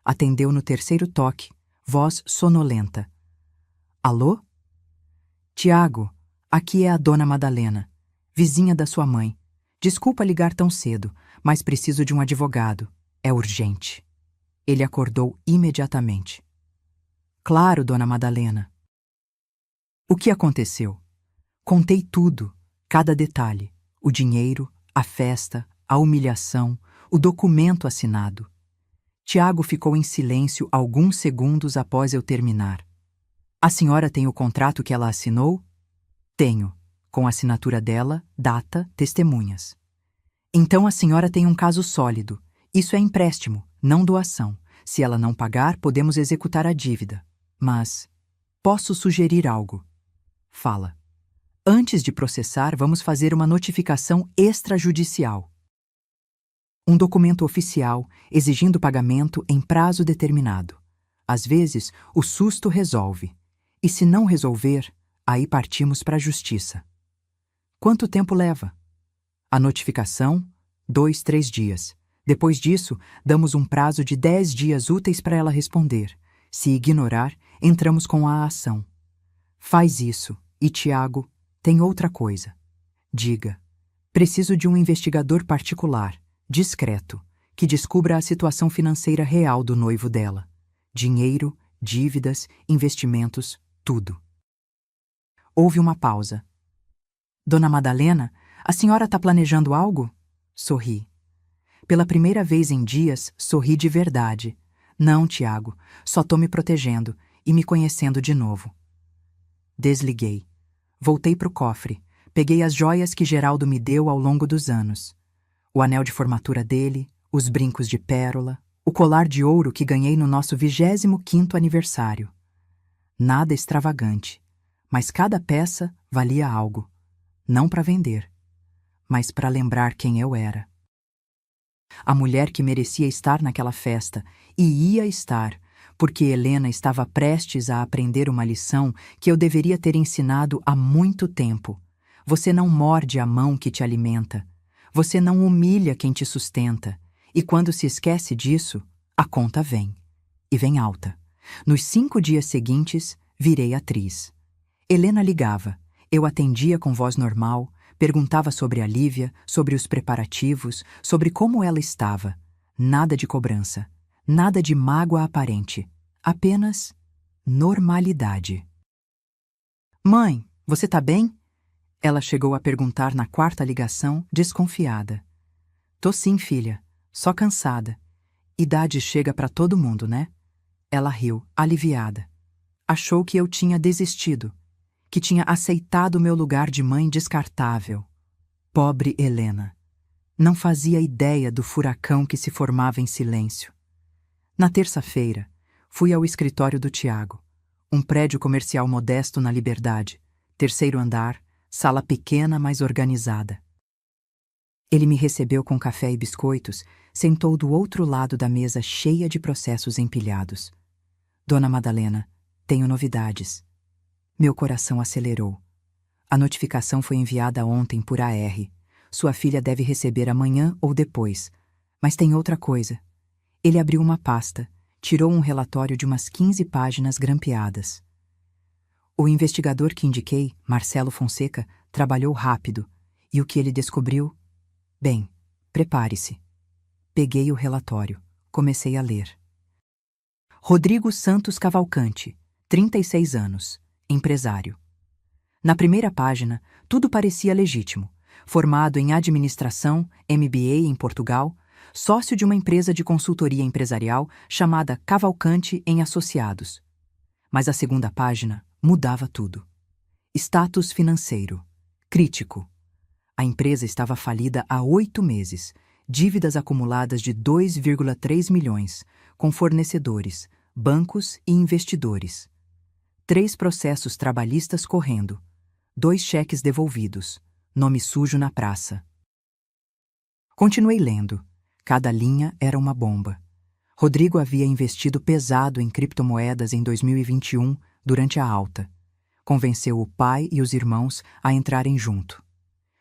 Atendeu no 3º toque, voz sonolenta. Alô? Tiago, aqui é a Dona Madalena, vizinha da sua mãe. Desculpa ligar tão cedo, mas preciso de um advogado. É urgente. Ele acordou imediatamente. Claro, Dona Madalena. O que aconteceu? Contei tudo, cada detalhe. O dinheiro, a festa, a humilhação, o documento assinado. Tiago ficou em silêncio alguns segundos após eu terminar. A senhora tem o contrato que ela assinou? Tenho, com a assinatura dela, data, testemunhas. Então a senhora tem um caso sólido. Isso é empréstimo, não doação. Se ela não pagar, podemos executar a dívida. Mas posso sugerir algo. Fala. Antes de processar, vamos fazer uma notificação extrajudicial. Um documento oficial exigindo pagamento em prazo determinado. Às vezes, o susto resolve. E se não resolver, aí partimos para a justiça. Quanto tempo leva? A notificação, 2, 3 dias. Depois disso, damos um prazo de 10 dias úteis para ela responder. Se ignorar, entramos com a ação. Faz isso. E, Tiago, tem outra coisa. Diga. Preciso de um investigador particular, discreto, que descubra a situação financeira real do noivo dela. Dinheiro, dívidas, investimentos, tudo. Houve uma pausa. Dona Madalena, a senhora está planejando algo? Sorri. Pela primeira vez em dias, sorri de verdade. Não, Tiago, só estou me protegendo e me conhecendo de novo. Desliguei. Voltei para o cofre. Peguei as joias que Geraldo me deu ao longo dos anos. O anel de formatura dele, os brincos de pérola, o colar de ouro que ganhei no nosso 25º aniversário. Nada extravagante, mas cada peça valia algo. Não para vender, mas para lembrar quem eu era. A mulher que merecia estar naquela festa, e ia estar, porque Helena estava prestes a aprender uma lição que eu deveria ter ensinado há muito tempo. Você não morde a mão que te alimenta. Você não humilha quem te sustenta. E quando se esquece disso, a conta vem. E vem alta. Nos 5 dias seguintes, virei atriz. Helena ligava. Eu atendia com voz normal, Perguntava sobre a Lívia, sobre os preparativos, sobre como ela estava. Nada de cobrança, nada de mágoa aparente. Apenas normalidade. Mãe, você tá bem? Ela chegou a perguntar na quarta ligação, desconfiada. Tô sim, filha. Só cansada. Idade chega pra todo mundo, né? Ela riu, aliviada. Achou que eu tinha desistido, que tinha aceitado meu lugar de mãe descartável. Pobre Helena. Não fazia ideia do furacão que se formava em silêncio. Na terça-feira, fui ao escritório do Tiago, um prédio comercial modesto na Liberdade, 3º andar, sala pequena, mas organizada. Ele me recebeu com café e biscoitos, sentou do outro lado da mesa cheia de processos empilhados. Dona Madalena, tenho novidades. Meu coração acelerou. A notificação foi enviada ontem por AR. Sua filha deve receber amanhã ou depois. Mas tem outra coisa. Ele abriu uma pasta, tirou um relatório de umas 15 páginas grampeadas. O investigador que indiquei, Marcelo Fonseca, trabalhou rápido, e o que ele descobriu? Bem, prepare-se. Peguei o relatório, comecei a ler. Rodrigo Santos Cavalcante, 36 anos, empresário. Na primeira página, tudo parecia legítimo. Formado em administração, MBA em Portugal, sócio de uma empresa de consultoria empresarial chamada Cavalcante em Associados. Mas a segunda página mudava tudo. Status financeiro. Crítico. A empresa estava falida há 8 meses, dívidas acumuladas de 2,3 milhões, com fornecedores, bancos e investidores. 3 processos trabalhistas correndo, 2 cheques devolvidos, nome sujo na praça. Continuei lendo. Cada linha era uma bomba. Rodrigo havia investido pesado em criptomoedas em 2021, durante a alta. Convenceu o pai e os irmãos a entrarem junto.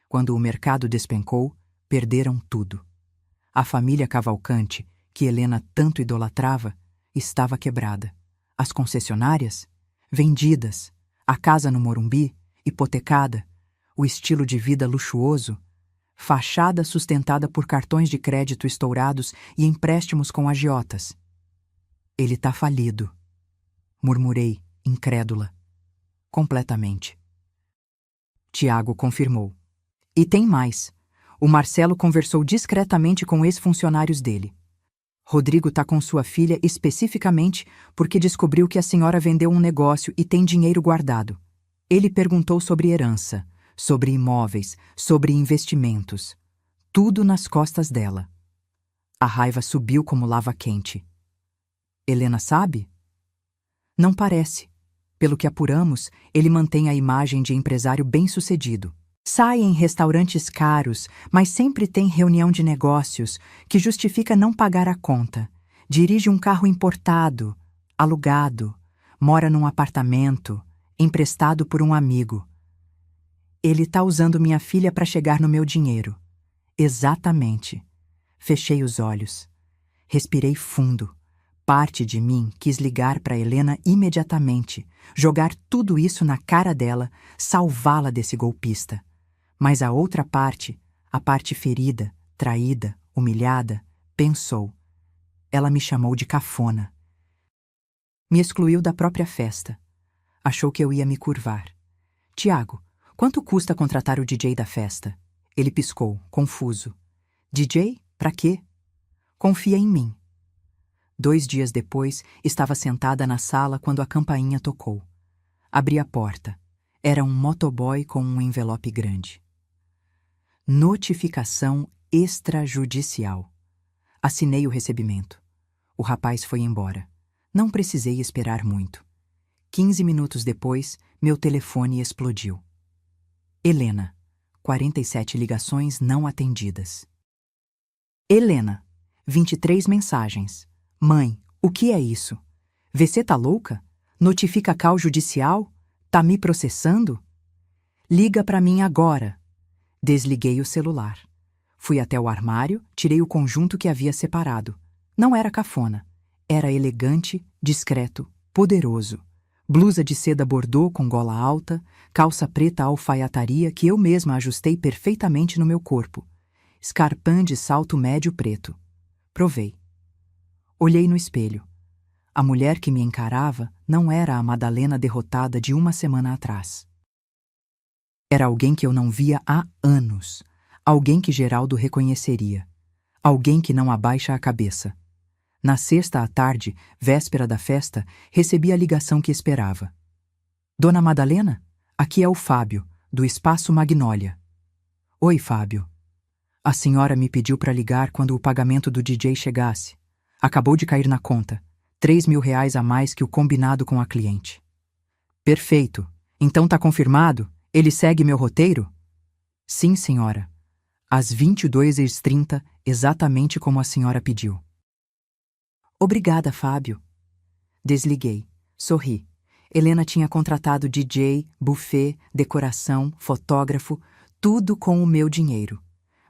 Quando o mercado despencou, perderam tudo. A família Cavalcante, que Helena tanto idolatrava, estava quebrada. As concessionárias? Vendidas. A casa no Morumbi? Hipotecada. O estilo de vida luxuoso? Fachada sustentada por cartões de crédito estourados e empréstimos com agiotas. Ele tá falido. Murmurei, incrédula. Completamente. Tiago confirmou. E tem mais. O Marcelo conversou discretamente com ex-funcionários dele. Rodrigo tá com sua filha especificamente porque descobriu que a senhora vendeu um negócio e tem dinheiro guardado. Ele perguntou sobre herança, sobre imóveis, sobre investimentos. Tudo nas costas dela. A raiva subiu como lava quente. Helena sabe? Não parece. Pelo que apuramos, ele mantém a imagem de empresário bem-sucedido. Sai em restaurantes caros, mas sempre tem reunião de negócios que justifica não pagar a conta. Dirige um carro importado, alugado, mora num apartamento, emprestado por um amigo. Ele tá usando minha filha para chegar no meu dinheiro. Exatamente. Fechei os olhos. Respirei fundo. Parte de mim quis ligar para Helena imediatamente, jogar tudo isso na cara dela, salvá-la desse golpista. Mas a outra parte, a parte ferida, traída, humilhada, pensou. Ela me chamou de cafona. Me excluiu da própria festa. Achou que eu ia me curvar. Tiago, quanto custa contratar o DJ da festa? Ele piscou, confuso. DJ? Pra quê? Confia em mim. 2 dias depois, estava sentada na sala quando a campainha tocou. Abri a porta. Era um motoboy com um envelope grande. Notificação extrajudicial. Assinei o recebimento. O rapaz foi embora. Não precisei esperar muito. 15 minutos depois, meu telefone explodiu. Helena. 47 ligações não atendidas. Helena. 23 mensagens. Mãe, o que é isso? VC tá louca? Notifica call judicial? Tá me processando? Liga pra mim agora. Desliguei o celular. Fui até o armário, tirei o conjunto que havia separado. Não era cafona. Era elegante, discreto, poderoso. Blusa de seda bordô com gola alta, calça preta alfaiataria que eu mesma ajustei perfeitamente no meu corpo, escarpin de salto médio preto. Provei. Olhei no espelho. A mulher que me encarava não era a Madalena derrotada de uma semana atrás. Era alguém que eu não via há anos, alguém que Geraldo reconheceria, alguém que não abaixa a cabeça. Na sexta à tarde, véspera da festa, recebi a ligação que esperava. Dona Madalena, aqui é o Fábio, do Espaço Magnólia. Oi, Fábio. A senhora me pediu para ligar quando o pagamento do DJ chegasse. Acabou de cair na conta. 3.000 reais a mais que o combinado com a cliente. Perfeito. Então tá confirmado? Ele segue meu roteiro? Sim, senhora. Às 22h30, exatamente como a senhora pediu. Obrigada, Fábio. Desliguei. Sorri. Helena tinha contratado DJ, buffet, decoração, fotógrafo, tudo com o meu dinheiro.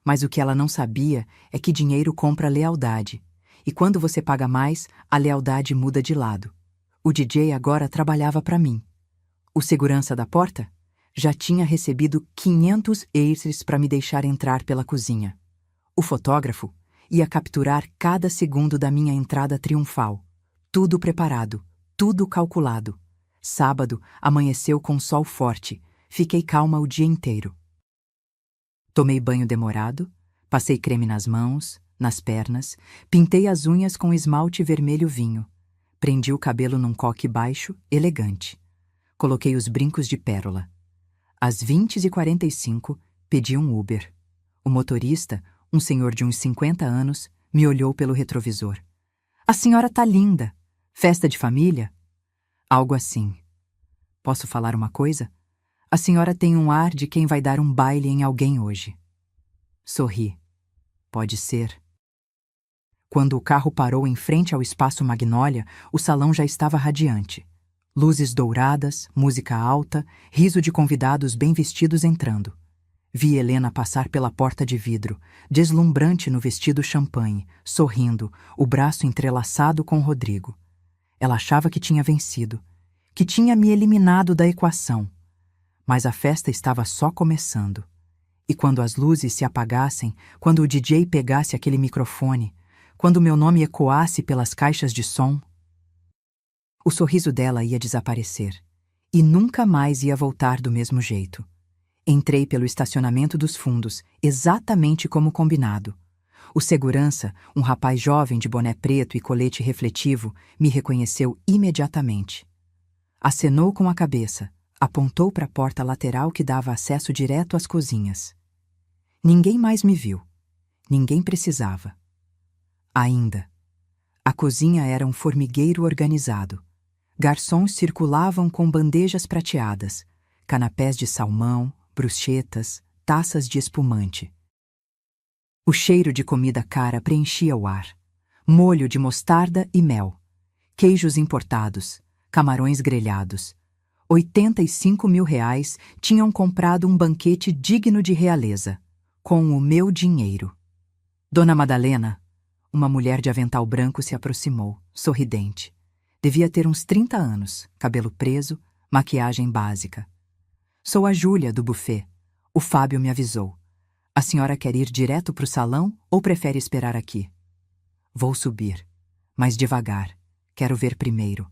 Mas o que ela não sabia é que dinheiro compra lealdade. E quando você paga mais, a lealdade muda de lado. O DJ agora trabalhava para mim. O segurança da porta já tinha recebido 500 extras para me deixar entrar pela cozinha. O fotógrafo ia capturar cada segundo da minha entrada triunfal. Tudo preparado, tudo calculado. Sábado amanheceu com sol forte. Fiquei calma o dia inteiro. Tomei banho demorado, passei creme nas mãos, nas pernas, pintei as unhas com esmalte vermelho vinho. Prendi o cabelo num coque baixo, elegante. Coloquei os brincos de pérola. Às 20h45, pedi um Uber. O motorista, um senhor de uns 50 anos, me olhou pelo retrovisor. A senhora tá linda. Festa de família? Algo assim. Posso falar uma coisa? A senhora tem um ar de quem vai dar um baile em alguém hoje. Sorri. Pode ser. Quando o carro parou em frente ao Espaço Magnólia, o salão já estava radiante. Luzes douradas, música alta, riso de convidados bem vestidos entrando. Vi Helena passar pela porta de vidro, deslumbrante no vestido champanhe, sorrindo, o braço entrelaçado com Rodrigo. Ela achava que tinha vencido, que tinha me eliminado da equação. Mas a festa estava só começando. E quando as luzes se apagassem, quando o DJ pegasse aquele microfone, quando meu nome ecoasse pelas caixas de som, o sorriso dela ia desaparecer. E nunca mais ia voltar do mesmo jeito. Entrei pelo estacionamento dos fundos, exatamente como combinado. O segurança, um rapaz jovem de boné preto e colete refletivo, me reconheceu imediatamente. Acenou com a cabeça, apontou para a porta lateral que dava acesso direto às cozinhas. Ninguém mais me viu. Ninguém precisava. Ainda. A cozinha era um formigueiro organizado. Garçons circulavam com bandejas prateadas, canapés de salmão, bruschetas, taças de espumante. O cheiro de comida cara preenchia o ar. Molho de mostarda e mel. Queijos importados, camarões grelhados. 85.000 reais tinham comprado um banquete digno de realeza, com o meu dinheiro. Dona Madalena, uma mulher de avental branco, se aproximou, sorridente. Devia ter uns 30 anos, cabelo preso, maquiagem básica. Sou a Júlia, do buffet. O Fábio me avisou. A senhora quer ir direto para o salão ou prefere esperar aqui? Vou subir, mas devagar. Quero ver primeiro.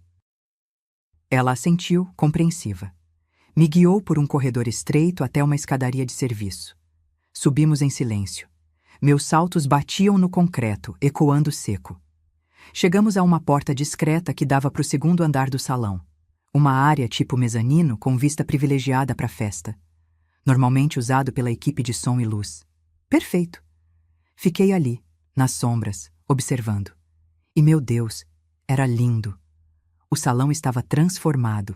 Ela assentiu, compreensiva. Me guiou por um corredor estreito até uma escadaria de serviço. Subimos em silêncio. Meus saltos batiam no concreto, ecoando seco. Chegamos a uma porta discreta que dava para o segundo andar do salão. Uma área tipo mezanino com vista privilegiada para a festa. Normalmente usado pela equipe de som e luz. Perfeito. Fiquei ali, nas sombras, observando. E, meu Deus, era lindo. O salão estava transformado.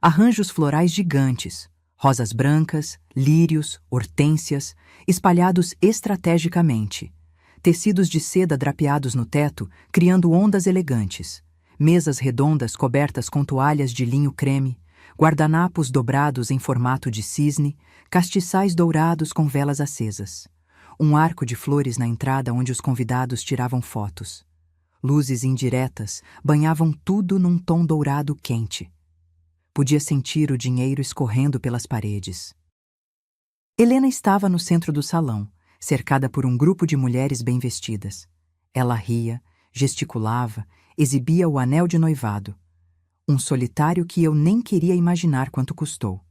Arranjos florais gigantes, rosas brancas, lírios, hortênsias, espalhados estrategicamente. Tecidos de seda drapeados no teto, criando ondas elegantes. Mesas redondas cobertas com toalhas de linho creme, guardanapos dobrados em formato de cisne, castiçais dourados com velas acesas. Um arco de flores na entrada onde os convidados tiravam fotos. luzes indiretas, banhavam tudo num tom dourado quente. Podia sentir o dinheiro escorrendo pelas paredes. Helena estava no centro do salão, cercada por um grupo de mulheres bem vestidas. Ela ria, gesticulava, exibia o anel de noivado. Um solitário que eu nem queria imaginar quanto custou.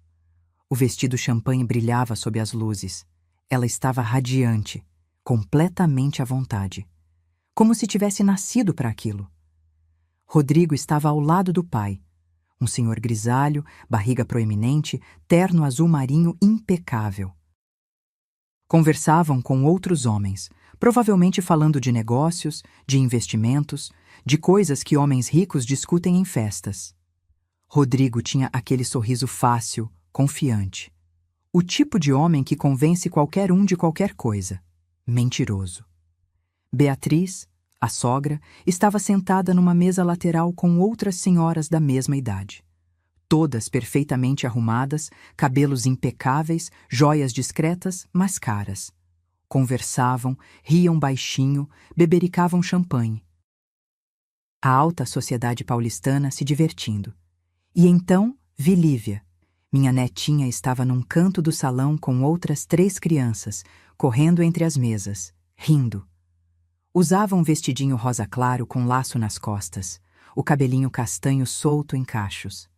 O vestido champanhe brilhava sob as luzes. Ela estava radiante, completamente à vontade. Como se tivesse nascido para aquilo. Rodrigo estava ao lado do pai. Um senhor grisalho, barriga proeminente, terno azul marinho impecável. Conversavam com outros homens, provavelmente falando de negócios, de investimentos, de coisas que homens ricos discutem em festas. Rodrigo tinha aquele sorriso fácil, confiante. O tipo de homem que convence qualquer um de qualquer coisa. Mentiroso. Beatriz, a sogra, estava sentada numa mesa lateral com outras senhoras da mesma idade. Todas perfeitamente arrumadas, cabelos impecáveis, joias discretas, mas caras. Conversavam, riam baixinho, bebericavam champanhe. A alta sociedade paulistana se divertindo. E então vi Lívia. Minha netinha estava num canto do salão com outras 3 crianças, correndo entre as mesas, rindo. Usava um vestidinho rosa claro com laço nas costas, o cabelinho castanho solto em cachos.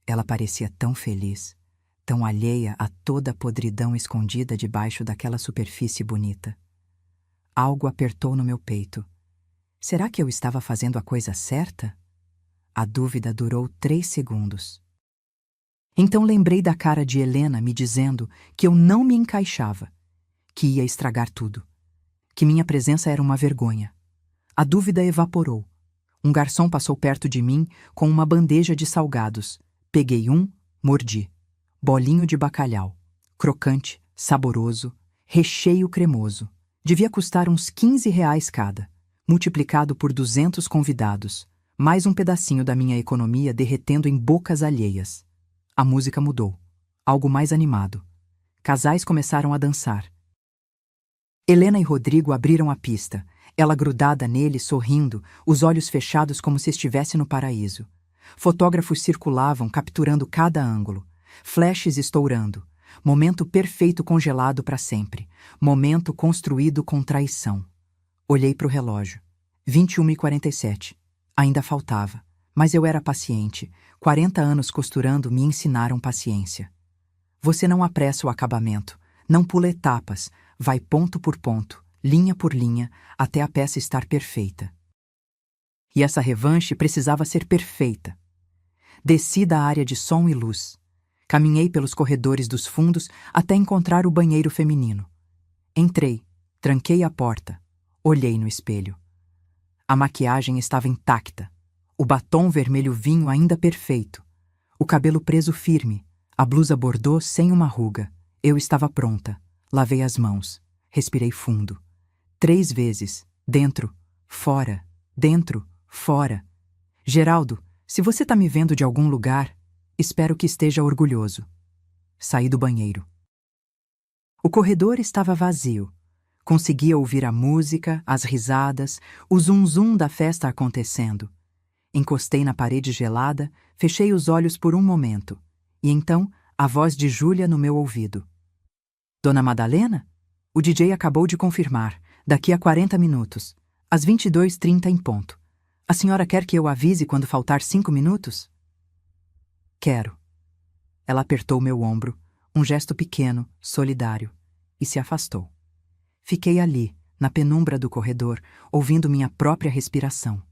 Ela parecia tão feliz, tão alheia a toda a podridão escondida debaixo daquela superfície bonita. Algo apertou no meu peito. Será que eu estava fazendo a coisa certa? A dúvida durou 3 segundos. Então lembrei da cara de Helena me dizendo que eu não me encaixava, que ia estragar tudo, que minha presença era uma vergonha. A dúvida evaporou. Um garçom passou perto de mim com uma bandeja de salgados. Peguei um, mordi. Bolinho de bacalhau. Crocante, saboroso, recheio cremoso. Devia custar uns R$ 15 cada, multiplicado por 200 convidados. Mais um pedacinho da minha economia derretendo em bocas alheias. A música mudou. Algo mais animado. Casais começaram a dançar. Helena e Rodrigo abriram a pista, ela grudada nele, sorrindo, os olhos fechados como se estivesse no paraíso. Fotógrafos circulavam, capturando cada ângulo. Flashes estourando. Momento perfeito congelado para sempre. Momento construído com traição. Olhei para o relógio. 21h47. Ainda faltava. Mas eu era paciente. 40 anos costurando me ensinaram paciência. Você não apressa o acabamento. Não pula etapas. Vai ponto por ponto, linha por linha, até a peça estar perfeita. E essa revanche precisava ser perfeita. Desci da área de som e luz. Caminhei pelos corredores dos fundos até encontrar o banheiro feminino. Entrei, tranquei a porta, olhei no espelho. A maquiagem estava intacta, o batom vermelho vinho ainda perfeito, o cabelo preso firme, a blusa bordô sem uma ruga. Eu estava pronta. Lavei as mãos, respirei fundo. 3 vezes, dentro, fora, dentro, fora. Geraldo, se você tá me vendo de algum lugar, espero que esteja orgulhoso. Saí do banheiro. O corredor estava vazio. Conseguia ouvir a música, as risadas, o zum-zum da festa acontecendo. Encostei na parede gelada, fechei os olhos por um momento, e então a voz de Júlia no meu ouvido. Dona Madalena? O DJ acabou de confirmar, daqui a 40 minutos, às 22h30 em ponto. A senhora quer que eu avise quando faltar 5 minutos? Quero. Ela apertou meu ombro, um gesto pequeno, solidário, e se afastou. Fiquei ali, na penumbra do corredor, ouvindo minha própria respiração.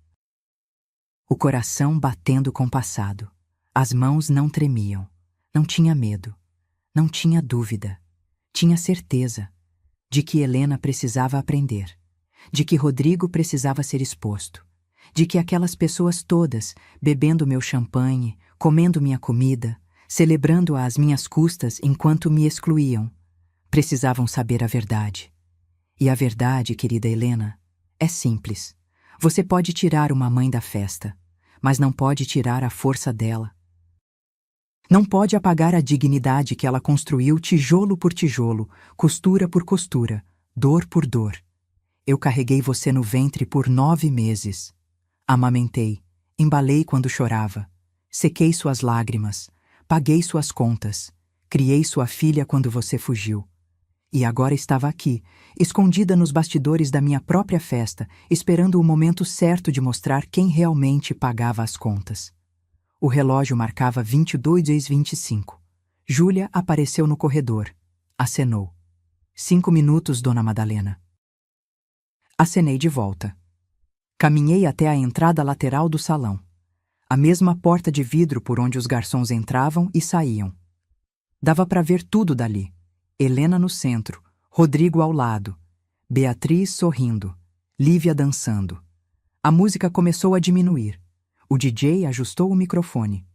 O coração batendo compassado. As mãos não tremiam. Não tinha medo. Não tinha dúvida. Tinha certeza de que Helena precisava aprender, de que Rodrigo precisava ser exposto, de que aquelas pessoas todas, bebendo meu champanhe, comendo minha comida, celebrando-a às minhas custas enquanto me excluíam, precisavam saber a verdade. E a verdade, querida Helena, é simples. Você pode tirar uma mãe da festa, mas não pode tirar a força dela. Não pode apagar a dignidade que ela construiu tijolo por tijolo, costura por costura, dor por dor. Eu carreguei você no ventre por 9 meses. Amamentei, embalei quando chorava, sequei suas lágrimas, paguei suas contas, criei sua filha quando você fugiu. E agora estava aqui, escondida nos bastidores da minha própria festa, esperando o momento certo de mostrar quem realmente pagava as contas. O relógio marcava 22h25. Júlia apareceu no corredor. Acenou. 5 minutos, Dona Madalena. Acenei de volta. Caminhei até a entrada lateral do salão. A mesma porta de vidro por onde os garçons entravam e saíam. Dava para ver tudo dali. Helena no centro, Rodrigo ao lado, Beatriz sorrindo, Lívia dançando. A música começou a diminuir. O DJ ajustou o microfone.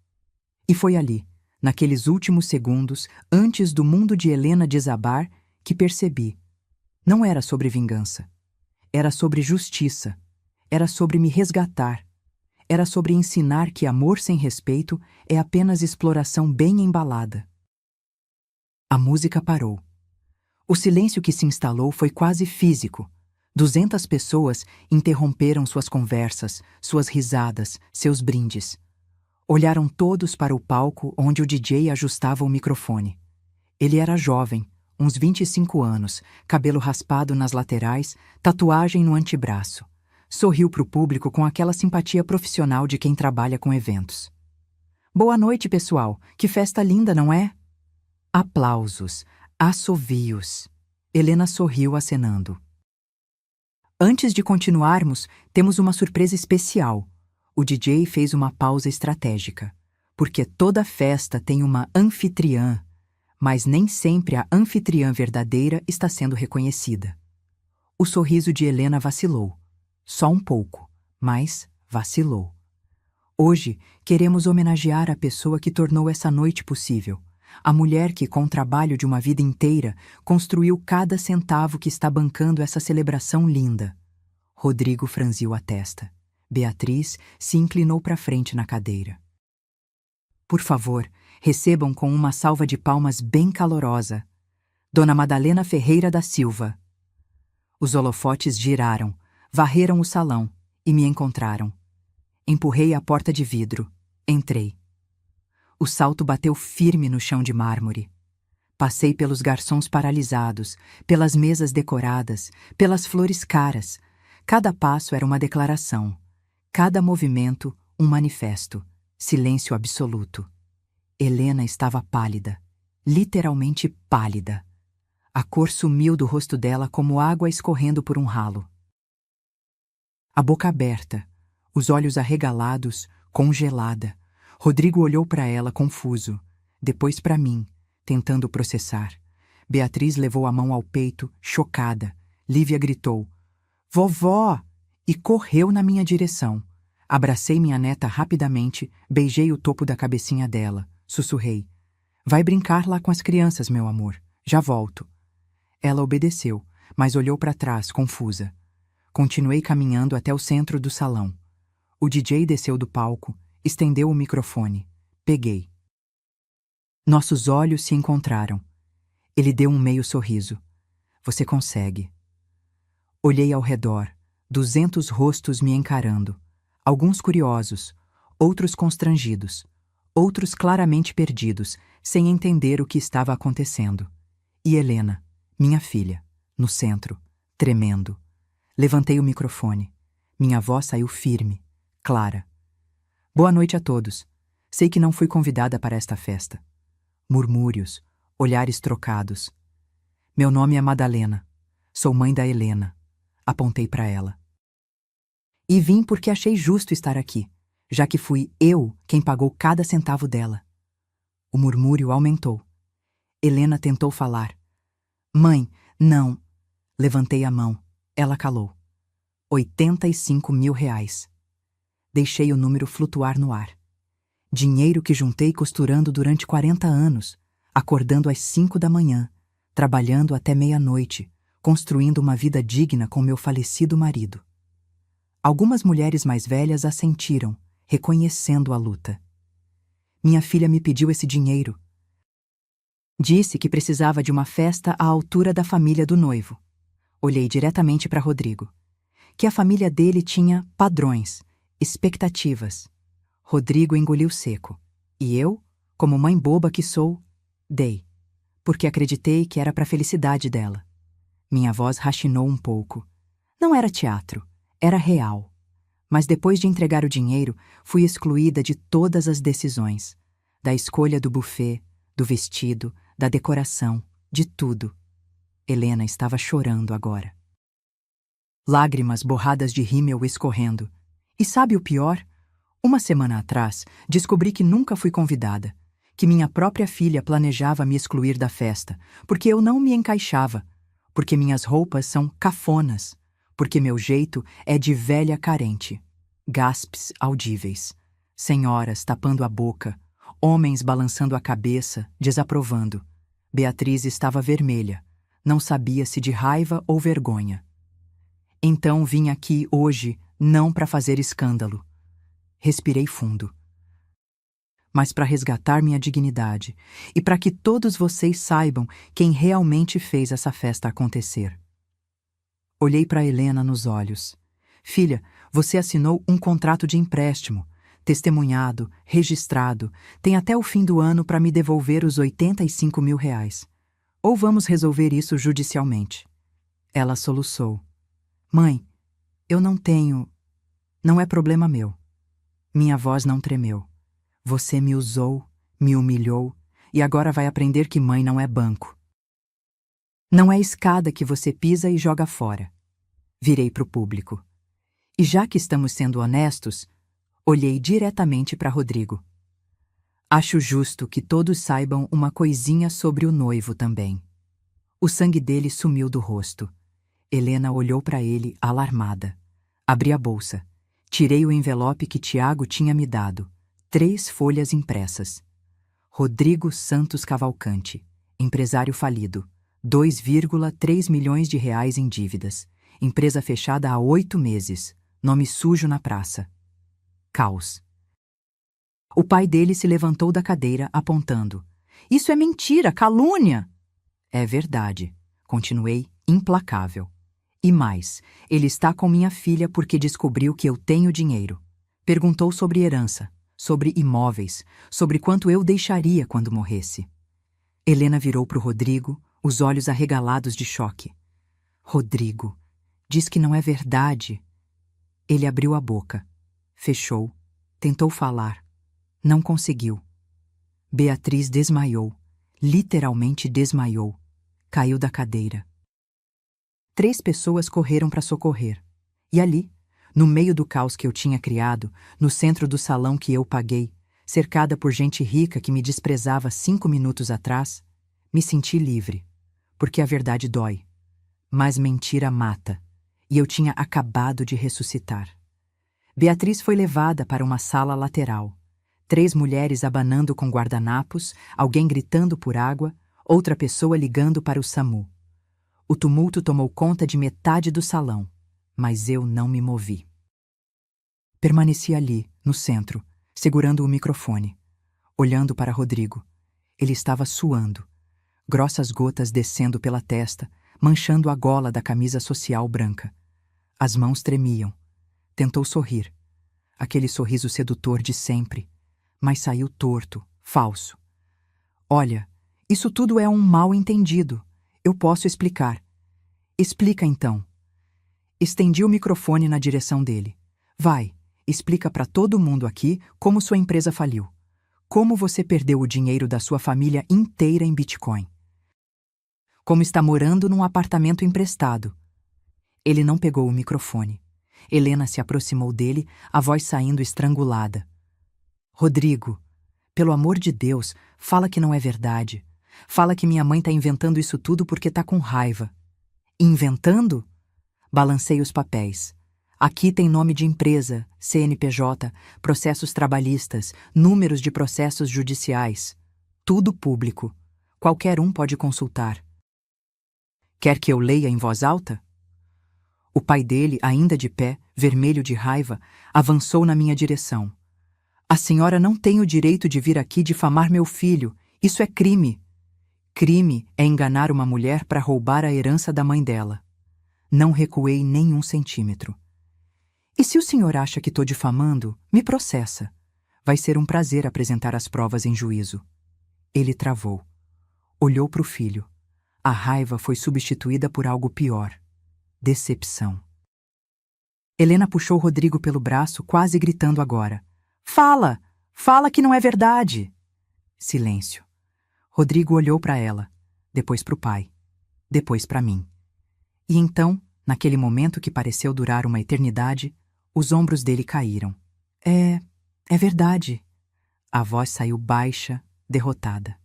E foi ali, naqueles últimos segundos, antes do mundo de Helena desabar, que percebi. Não era sobre vingança. Era sobre justiça. Era sobre me resgatar. Era sobre ensinar que amor sem respeito é apenas exploração bem embalada. A música parou. O silêncio que se instalou foi quase físico. 200 pessoas interromperam suas conversas, suas risadas, seus brindes. Olharam todos para o palco onde o DJ ajustava o microfone. Ele era jovem, uns 25 anos, cabelo raspado nas laterais, tatuagem no antebraço. Sorriu para o público com aquela simpatia profissional de quem trabalha com eventos. Boa noite, pessoal. Que festa linda, não é? Aplausos, assovios. Helena sorriu acenando. Antes de continuarmos, temos uma surpresa especial. O DJ fez uma pausa estratégica. Porque toda festa tem uma anfitriã, mas nem sempre a anfitriã verdadeira está sendo reconhecida. O sorriso de Helena vacilou. Só um pouco, mas vacilou. Hoje, queremos homenagear a pessoa que tornou essa noite possível. A mulher que, com o trabalho de uma vida inteira, construiu cada centavo que está bancando essa celebração linda. Rodrigo franziu a testa. Beatriz se inclinou para frente na cadeira. Por favor, recebam com uma salva de palmas bem calorosa. Dona Madalena Ferreira da Silva. Os holofotes giraram, varreram o salão e me encontraram. Empurrei a porta de vidro. Entrei. O salto bateu firme no chão de mármore. Passei pelos garçons paralisados, pelas mesas decoradas, pelas flores caras. Cada passo era uma declaração. Cada movimento, um manifesto. Silêncio absoluto. Helena estava pálida. Literalmente pálida. A cor sumiu do rosto dela como água escorrendo por um ralo. A boca aberta, os olhos arregalados, congelada. Rodrigo olhou para ela confuso, depois para mim, tentando processar. Beatriz levou a mão ao peito, chocada. Lívia gritou, "Vovó!" e correu na minha direção. Abracei minha neta rapidamente, beijei o topo da cabecinha dela, sussurrei, "Vai brincar lá com as crianças, meu amor. Já volto." Ela obedeceu, mas olhou para trás, confusa. Continuei caminhando até o centro do salão. O DJ desceu do palco, estendeu o microfone. Peguei. Nossos olhos se encontraram. Ele deu um meio sorriso. "Você consegue." Olhei ao redor, 200 rostos me encarando. Alguns curiosos, outros constrangidos, outros claramente perdidos, sem entender o que estava acontecendo. E Helena, minha filha, no centro, tremendo. Levantei o microfone. Minha voz saiu firme, clara. "Boa noite a todos. Sei que não fui convidada para esta festa." Murmúrios, olhares trocados. "Meu nome é Madalena. Sou mãe da Helena." Apontei para ela. "E vim porque achei justo estar aqui, já que fui eu quem pagou cada centavo dela." O murmúrio aumentou. Helena tentou falar. "Mãe, não." Levantei a mão. Ela calou. R$85.000. Deixei o número flutuar no ar. Dinheiro que juntei costurando durante 40 anos, acordando às 5 da manhã, trabalhando até meia-noite, construindo uma vida digna com meu falecido marido. Algumas mulheres mais velhas assentiram, reconhecendo a luta. Minha filha me pediu esse dinheiro. Disse que precisava de uma festa à altura da família do noivo. Olhei diretamente para Rodrigo. Que a família dele tinha padrões, expectativas. Rodrigo engoliu seco. E eu, como mãe boba que sou, dei. Porque acreditei que era para a felicidade dela. Minha voz rachinou um pouco. Não era teatro, era real. Mas depois de entregar o dinheiro, fui excluída de todas as decisões. Da escolha do buffet, do vestido, da decoração, de tudo. Helena estava chorando agora. Lágrimas borradas de rímel escorrendo. E sabe o pior? Uma semana atrás, descobri que nunca fui convidada, que minha própria filha planejava me excluir da festa, porque eu não me encaixava, porque minhas roupas são cafonas, porque meu jeito é de velha carente. Gaspes audíveis, senhoras tapando a boca, homens balançando a cabeça, desaprovando. Beatriz estava vermelha, não sabia se de raiva ou vergonha. Então vim aqui hoje não para fazer escândalo. Respirei fundo. Mas para resgatar minha dignidade e para que todos vocês saibam quem realmente fez essa festa acontecer. Olhei para Helena nos olhos. Filha, você assinou um contrato de empréstimo, testemunhado, registrado, tem até o fim do ano para me devolver os R$ 85 mil. Ou vamos resolver isso judicialmente. Ela soluçou. Mãe, eu não tenho... Não é problema meu. Minha voz não tremeu. Você me usou, me humilhou, e agora vai aprender que mãe não é banco. Não é escada que você pisa e joga fora. Virei para o público. E já que estamos sendo honestos, olhei diretamente para Rodrigo. Acho justo que todos saibam uma coisinha sobre o noivo também. O sangue dele sumiu do rosto. Helena olhou para ele, alarmada. Abri a bolsa. Tirei o envelope que Tiago tinha me dado. 3 folhas impressas. Rodrigo Santos Cavalcante, empresário falido. 2,3 milhões de reais em dívidas. Empresa fechada há 8 meses. Nome sujo na praça. Caos. O pai dele se levantou da cadeira, apontando. Isso é mentira, calúnia! É verdade, continuei, implacável. E mais, ele está com minha filha porque descobriu que eu tenho dinheiro. Perguntou sobre herança, sobre imóveis, sobre quanto eu deixaria quando morresse. Helena virou para o Rodrigo, os olhos arregalados de choque. Rodrigo, diz que não é verdade. Ele abriu a boca, fechou, tentou falar. Não conseguiu. Beatriz desmaiou, literalmente desmaiou. Caiu da cadeira. 3 pessoas correram para socorrer. E ali, no meio do caos que eu tinha criado, no centro do salão que eu paguei, cercada por gente rica que me desprezava 5 minutos atrás, me senti livre. Porque a verdade dói. Mas mentira mata. E eu tinha acabado de ressuscitar. Beatriz foi levada para uma sala lateral. 3 mulheres abanando com guardanapos, alguém gritando por água, outra pessoa ligando para o SAMU. O tumulto tomou conta de metade do salão, mas eu não me movi. Permaneci ali, no centro, segurando o microfone, olhando para Rodrigo. Ele estava suando, grossas gotas descendo pela testa, manchando a gola da camisa social branca. As mãos tremiam. Tentou sorrir. Aquele sorriso sedutor de sempre, mas saiu torto, falso. Olha, isso tudo é um mal-entendido. Eu posso explicar. Explica então. Estendi o microfone na direção dele. Vai, explica para todo mundo aqui como sua empresa faliu. Como você perdeu o dinheiro da sua família inteira em Bitcoin. Como está morando num apartamento emprestado. Ele não pegou o microfone. Helena se aproximou dele, a voz saindo estrangulada. Rodrigo, pelo amor de Deus, fala que não é verdade. Fala que minha mãe está inventando isso tudo porque está com raiva. Inventando? Balancei os papéis. Aqui tem nome de empresa, CNPJ, processos trabalhistas, números de processos judiciais. Tudo público. Qualquer um pode consultar. Quer que eu leia em voz alta? O pai dele, ainda de pé, vermelho de raiva, avançou na minha direção. A senhora não tem o direito de vir aqui difamar meu filho. Isso é crime. Crime é enganar uma mulher para roubar a herança da mãe dela. Não recuei nem 1 centímetro. E se o senhor acha que tô difamando, me processa. Vai ser um prazer apresentar as provas em juízo. Ele travou. Olhou para o filho. A raiva foi substituída por algo pior. Decepção. Helena puxou Rodrigo pelo braço, quase gritando agora. Fala! Fala que não é verdade! Silêncio. Rodrigo olhou para ela, depois para o pai, depois para mim. E então, naquele momento que pareceu durar uma eternidade, os ombros dele caíram. É verdade. A voz saiu baixa, derrotada.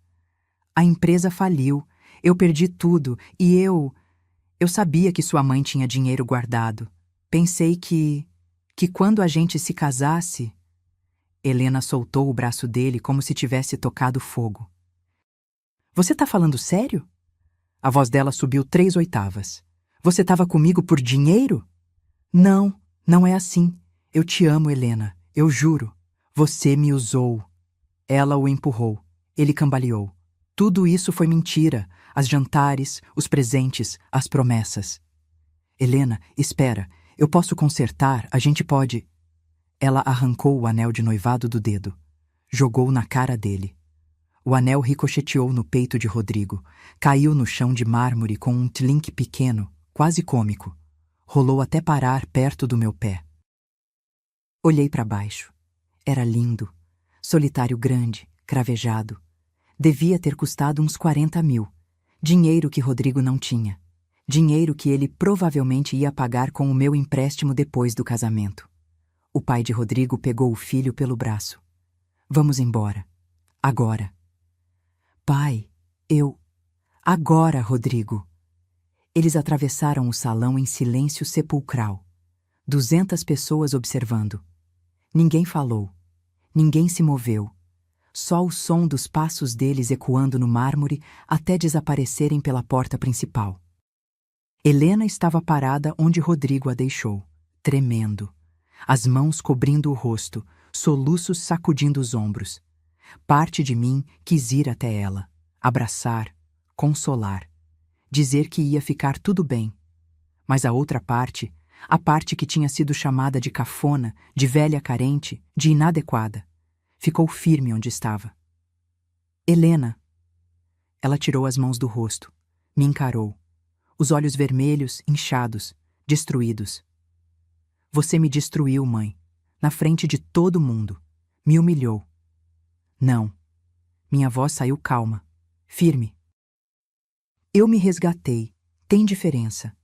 A empresa faliu, eu perdi tudo e eu sabia que sua mãe tinha dinheiro guardado. Pensei que quando a gente se casasse... Helena soltou o braço dele como se tivesse tocado fogo. Você tá falando sério? A voz dela subiu 3 oitavas. Você tava comigo por dinheiro? Não, não é assim. Eu te amo, Helena, eu juro. Você me usou. Ela o empurrou. Ele cambaleou. Tudo isso foi mentira. As jantares, os presentes, as promessas. Helena, espera. Eu posso consertar, a gente pode... Ela arrancou o anel de noivado do dedo. Jogou na cara dele. O anel ricocheteou no peito de Rodrigo. Caiu no chão de mármore com um tlink pequeno, quase cômico. Rolou até parar perto do meu pé. Olhei para baixo. Era lindo. Solitário grande, cravejado. Devia ter custado uns 40 mil. Dinheiro que Rodrigo não tinha. Dinheiro que ele provavelmente ia pagar com o meu empréstimo depois do casamento. O pai de Rodrigo pegou o filho pelo braço. Vamos embora. Agora. Pai, Agora, Rodrigo. Eles atravessaram o salão em silêncio sepulcral. 200 pessoas observando. Ninguém falou. Ninguém se moveu. Só o som dos passos deles ecoando no mármore até desaparecerem pela porta principal. Helena estava parada onde Rodrigo a deixou, tremendo. As mãos cobrindo o rosto, soluços sacudindo os ombros. Parte de mim quis ir até ela, abraçar, consolar, dizer que ia ficar tudo bem. Mas a outra parte, a parte que tinha sido chamada de cafona, de velha carente, de inadequada, ficou firme onde estava. Helena. Ela tirou as mãos do rosto, me encarou, os olhos vermelhos, inchados, destruídos. Você me destruiu, mãe, na frente de todo mundo. Me humilhou. Não. Minha voz saiu calma, firme. Eu me resgatei. Tem diferença.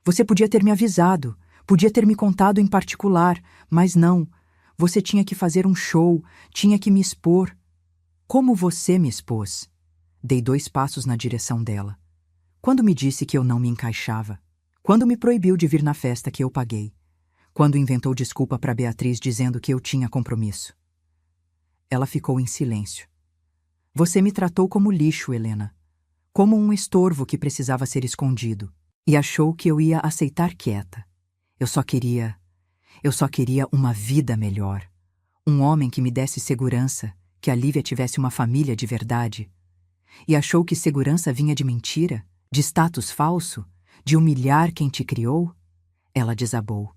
Você podia ter me avisado, podia ter me contado em particular, mas não. Você tinha que fazer um show, tinha que me expor. Como você me expôs? Dei 2 passos na direção dela. Quando me disse que eu não me encaixava? Quando me proibiu de vir na festa que eu paguei? Quando inventou desculpa para Beatriz dizendo que eu tinha compromisso? Ela ficou em silêncio. Você me tratou como lixo, Helena. Como um estorvo que precisava ser escondido. E achou que eu ia aceitar quieta. Eu só queria uma vida melhor. Um homem que me desse segurança, que a Lívia tivesse uma família de verdade. E achou que segurança vinha de mentira, de status falso, de humilhar quem te criou? Ela desabou.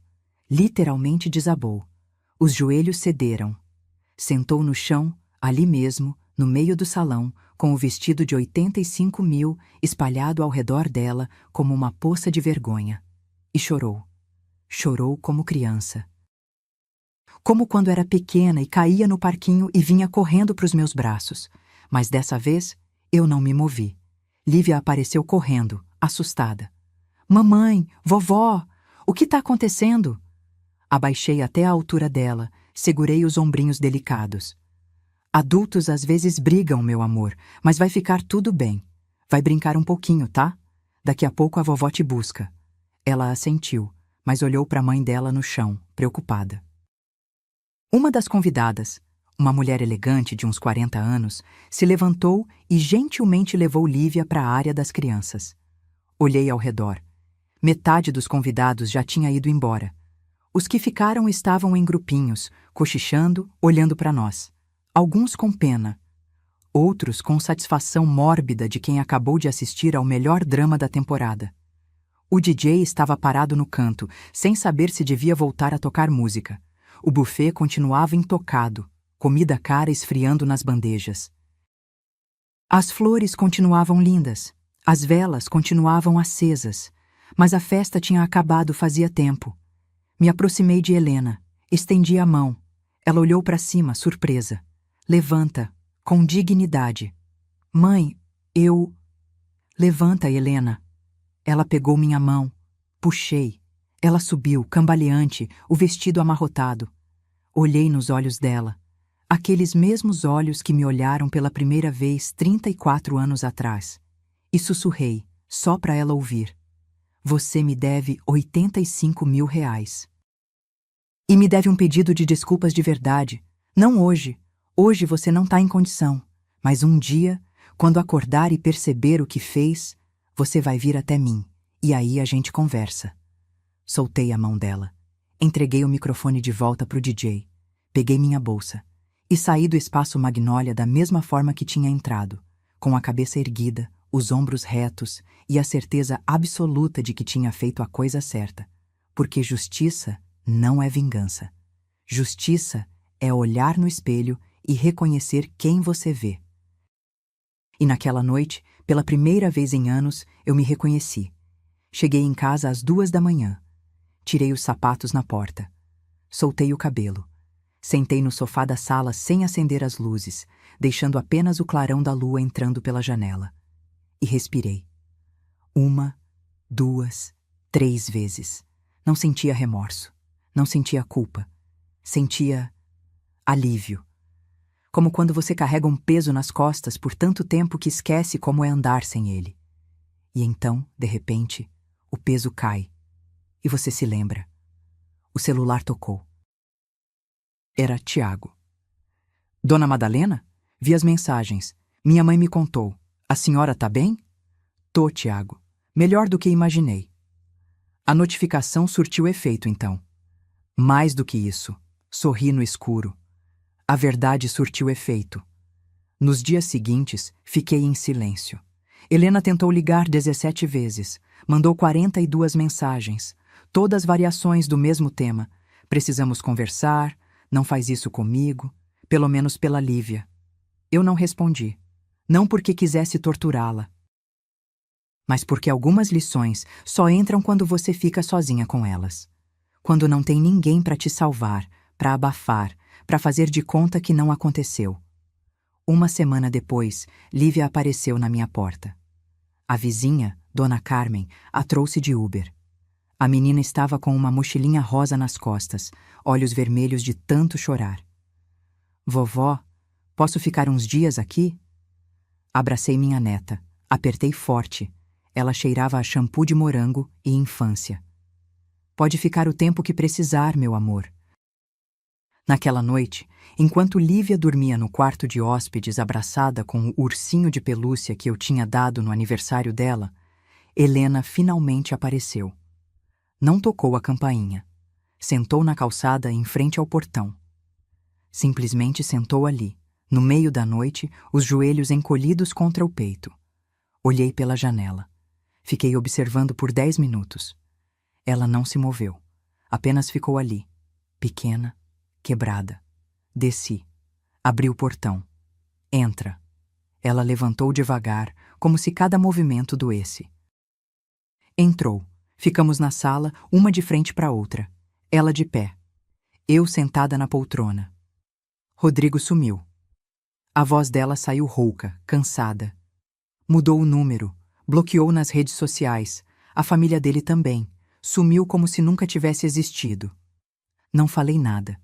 Literalmente desabou. Os joelhos cederam. Sentou no chão, ali mesmo, no meio do salão, com o vestido de 85 mil espalhado ao redor dela como uma poça de vergonha. E chorou. Chorou como criança. Como quando era pequena e caía no parquinho e vinha correndo para os meus braços. Mas dessa vez, eu não me movi. Lívia apareceu correndo, assustada. Mamãe, vovó, o que está acontecendo? Abaixei até a altura dela, segurei os ombrinhos delicados. Adultos às vezes brigam, meu amor, mas vai ficar tudo bem. Vai brincar um pouquinho, tá? Daqui a pouco a vovó te busca. Ela assentiu, mas olhou para a mãe dela no chão, preocupada. Uma das convidadas, uma mulher elegante de uns 40 anos, se levantou e gentilmente levou Lívia para a área das crianças. Olhei ao redor. Metade dos convidados já tinha ido embora. Os que ficaram estavam em grupinhos, cochichando, olhando para nós. Alguns com pena. Outros com satisfação mórbida de quem acabou de assistir ao melhor drama da temporada. O DJ estava parado no canto, sem saber se devia voltar a tocar música. O buffet continuava intocado, comida cara esfriando nas bandejas. As flores continuavam lindas, as velas continuavam acesas, mas a festa tinha acabado fazia tempo. Me aproximei de Helena, estendi a mão. Ela olhou para cima, surpresa. Levanta, com dignidade. Mãe, eu... Levanta, Helena. Ela pegou minha mão. Puxei. Ela subiu, cambaleante, o vestido amarrotado. Olhei nos olhos dela. Aqueles mesmos olhos que me olharam pela primeira vez 34 anos atrás. E sussurrei, só para ela ouvir. Você me deve R$85 mil. E me deve um pedido de desculpas de verdade. Não hoje. Hoje você não está em condição. Mas um dia, quando acordar e perceber o que fez, você vai vir até mim. E aí a gente conversa. Soltei a mão dela. Entreguei o microfone de volta pro DJ. Peguei minha bolsa. E saí do espaço Magnólia da mesma forma que tinha entrado, com a cabeça erguida, os ombros retos e a certeza absoluta de que tinha feito a coisa certa. Porque justiça não é vingança. Justiça é olhar no espelho e reconhecer quem você vê. E naquela noite, pela primeira vez em anos, eu me reconheci. Cheguei em casa às 2 da manhã. Tirei os sapatos na porta. Soltei o cabelo. Sentei no sofá da sala sem acender as luzes, deixando apenas o clarão da lua entrando pela janela. E respirei. 1, 2, 3 vezes. Não sentia remorso. Não sentia culpa. Sentia alívio. Como quando você carrega um peso nas costas por tanto tempo que esquece como é andar sem ele. E então, de repente, o peso cai. E você se lembra. O celular tocou. Era Tiago. Dona Madalena? Vi as mensagens. Minha mãe me contou. A senhora tá bem? Tô, Tiago. Melhor do que imaginei. A notificação surtiu efeito, então. Mais do que isso. Sorri no escuro. A verdade surtiu efeito. Nos dias seguintes, fiquei em silêncio. Helena tentou ligar 17 vezes. Mandou 42 mensagens. Todas variações do mesmo tema. Precisamos conversar. Não faz isso comigo, pelo menos pela Lívia. Eu não respondi. Não porque quisesse torturá-la, mas porque algumas lições só entram quando você fica sozinha com elas. Quando não tem ninguém para te salvar, para abafar, para fazer de conta que não aconteceu. 1 semana depois, Lívia apareceu na minha porta. A vizinha, Dona Carmen, a trouxe de Uber. A menina estava com uma mochilinha rosa nas costas, olhos vermelhos de tanto chorar. Vovó, posso ficar uns dias aqui? Abracei minha neta, apertei forte. Ela cheirava a shampoo de morango e infância. Pode ficar o tempo que precisar, meu amor. Naquela noite, enquanto Lívia dormia no quarto de hóspedes abraçada com o ursinho de pelúcia que eu tinha dado no aniversário dela, Helena finalmente apareceu. Não tocou a campainha. Sentou na calçada em frente ao portão. Simplesmente sentou ali, no meio da noite, os joelhos encolhidos contra o peito. Olhei pela janela. Fiquei observando por 10 minutos. Ela não se moveu. Apenas ficou ali, pequena, quebrada. Desci. Abri o portão. Entra. Ela levantou devagar, como se cada movimento doesse. Entrou. Ficamos na sala, uma de frente para outra. Ela de pé. Eu sentada na poltrona. Rodrigo sumiu. A voz dela saiu rouca, cansada. Mudou o número, bloqueou nas redes sociais. A família dele também. Sumiu como se nunca tivesse existido. Não falei nada.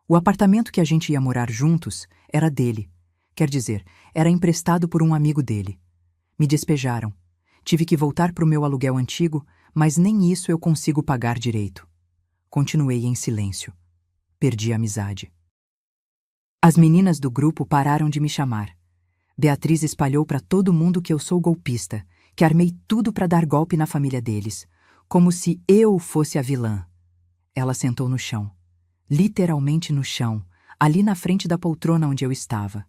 O apartamento que a gente ia morar juntos era dele. Quer dizer, era emprestado por um amigo dele. Me despejaram. Tive que voltar para o meu aluguel antigo, mas nem isso eu consigo pagar direito. Continuei em silêncio. Perdi a amizade. As meninas do grupo pararam de me chamar. Beatriz espalhou para todo mundo que eu sou golpista, que armei tudo para dar golpe na família deles, como se eu fosse a vilã. Ela sentou no chão, literalmente no chão, ali na frente da poltrona onde eu estava.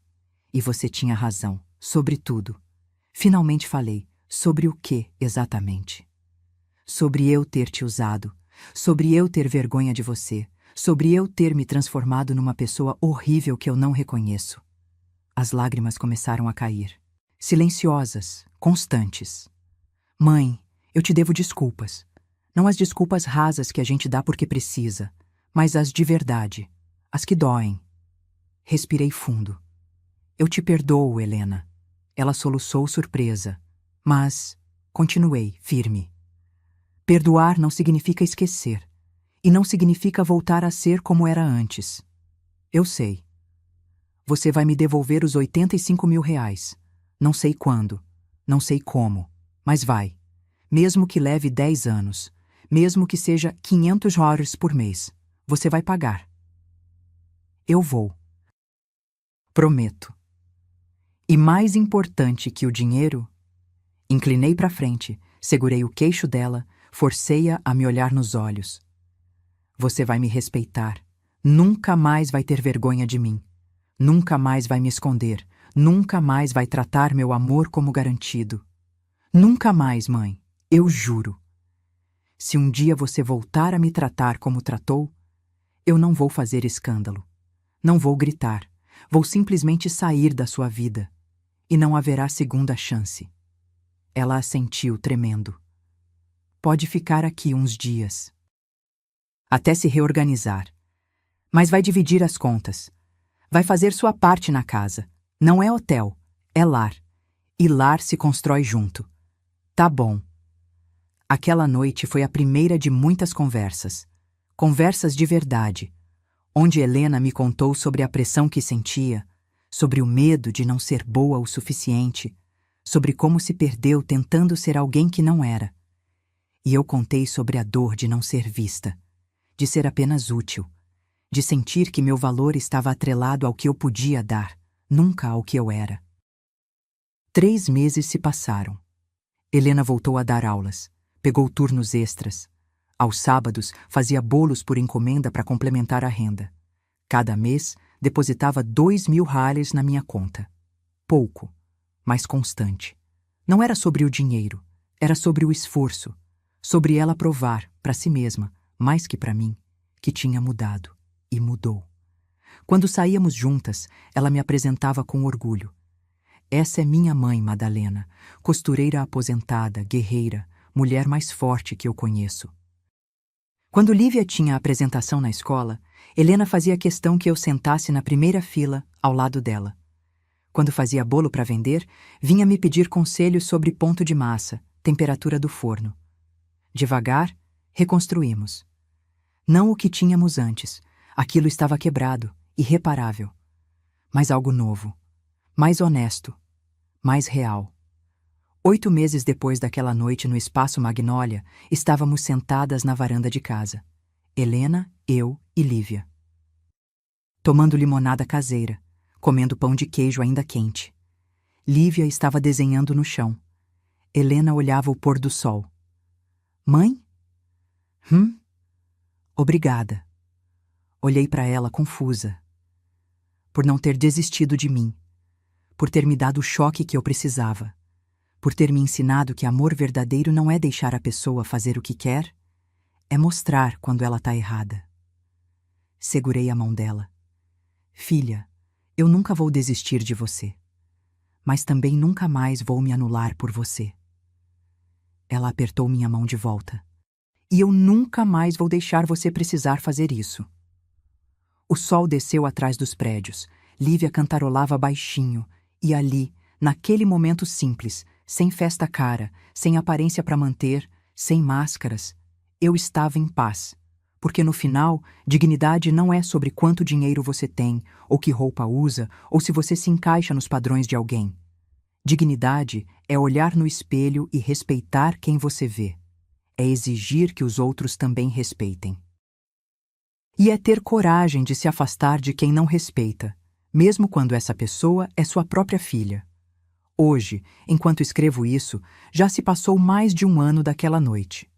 E você tinha razão, sobre tudo. Finalmente falei. Sobre o que, exatamente? sobre eu ter te usado, sobre eu ter vergonha de você, sobre eu ter me transformado numa pessoa horrível que eu não reconheço. As lágrimas começaram a cair, silenciosas, constantes. Mãe, eu te devo desculpas. Não as desculpas rasas que a gente dá porque precisa, mas as de verdade, as que doem. Respirei fundo. Eu te perdoo, Helena. Ela soluçou surpresa, mas continuei firme. Perdoar não significa esquecer, e não significa voltar a ser como era antes. Eu sei. Você vai me devolver os R$ 85.000. Não sei quando, não sei como, mas vai. Mesmo que leve 10 anos, mesmo que seja $500 por mês, você vai pagar. Eu vou. Prometo. E mais importante que o dinheiro, inclinei para frente, segurei o queixo dela, forcei-a a me olhar nos olhos. Você vai me respeitar. Nunca mais vai ter vergonha de mim. Nunca mais vai me esconder. Nunca mais vai tratar meu amor como garantido. Nunca mais, mãe. Eu juro. Se um dia você voltar a me tratar como tratou, eu não vou fazer escândalo. Não vou gritar. Vou simplesmente sair da sua vida. E não haverá segunda chance. Ela assentiu, tremendo. Pode ficar aqui uns dias. Até se reorganizar. Mas vai dividir as contas. Vai fazer sua parte na casa. Não é hotel, é lar. E lar se constrói junto. Tá bom. Aquela noite foi a primeira de muitas conversas. Conversas de verdade. Onde Helena me contou sobre a pressão que sentia, sobre o medo de não ser boa o suficiente, sobre como se perdeu tentando ser alguém que não era. E eu contei sobre a dor de não ser vista, de ser apenas útil, de sentir que meu valor estava atrelado ao que eu podia dar, nunca ao que eu era. 3 meses se passaram. Helena voltou a dar aulas, pegou turnos extras. Aos sábados, fazia bolos por encomenda para complementar a renda. Cada mês, depositava $2.000 na minha conta. Pouco, mas constante. Não era sobre o dinheiro, era sobre o esforço, sobre ela provar, para si mesma, mais que para mim, que tinha mudado. E mudou. Quando saíamos juntas, ela me apresentava com orgulho. Essa é minha mãe, Madalena, costureira aposentada, guerreira, mulher mais forte que eu conheço. Quando Lívia tinha a apresentação na escola, Helena fazia questão que eu sentasse na primeira fila, ao lado dela. Quando fazia bolo para vender, vinha me pedir conselhos sobre ponto de massa, temperatura do forno. Devagar, reconstruímos. Não o que tínhamos antes. Aquilo estava quebrado, irreparável. Mas algo novo, mais honesto, mais real. 8 meses depois daquela noite no Espaço Magnólia, estávamos sentadas na varanda de casa. Helena, eu e Lívia. Tomando limonada caseira, comendo pão de queijo ainda quente. Lívia estava desenhando no chão. Helena olhava o pôr do sol. Mãe? Obrigada. Olhei para ela confusa. Por não ter desistido de mim. Por ter me dado o choque que eu precisava. Por ter me ensinado que amor verdadeiro não é deixar a pessoa fazer o que quer, é mostrar quando ela está errada. Segurei a mão dela. Filha, eu nunca vou desistir de você. Mas também nunca mais vou me anular por você. Ela apertou minha mão de volta. E eu nunca mais vou deixar você precisar fazer isso. O sol desceu atrás dos prédios. Lívia cantarolava baixinho. E ali, naquele momento simples, sem festa cara, sem aparência para manter, sem máscaras, eu estava em paz. Porque no final, dignidade não é sobre quanto dinheiro você tem, ou que roupa usa, ou se você se encaixa nos padrões de alguém. Dignidade é olhar no espelho e respeitar quem você vê. É exigir que os outros também respeitem. E é ter coragem de se afastar de quem não respeita, mesmo quando essa pessoa é sua própria filha. Hoje, enquanto escrevo isso, já se passou mais de 1 ano daquela noite.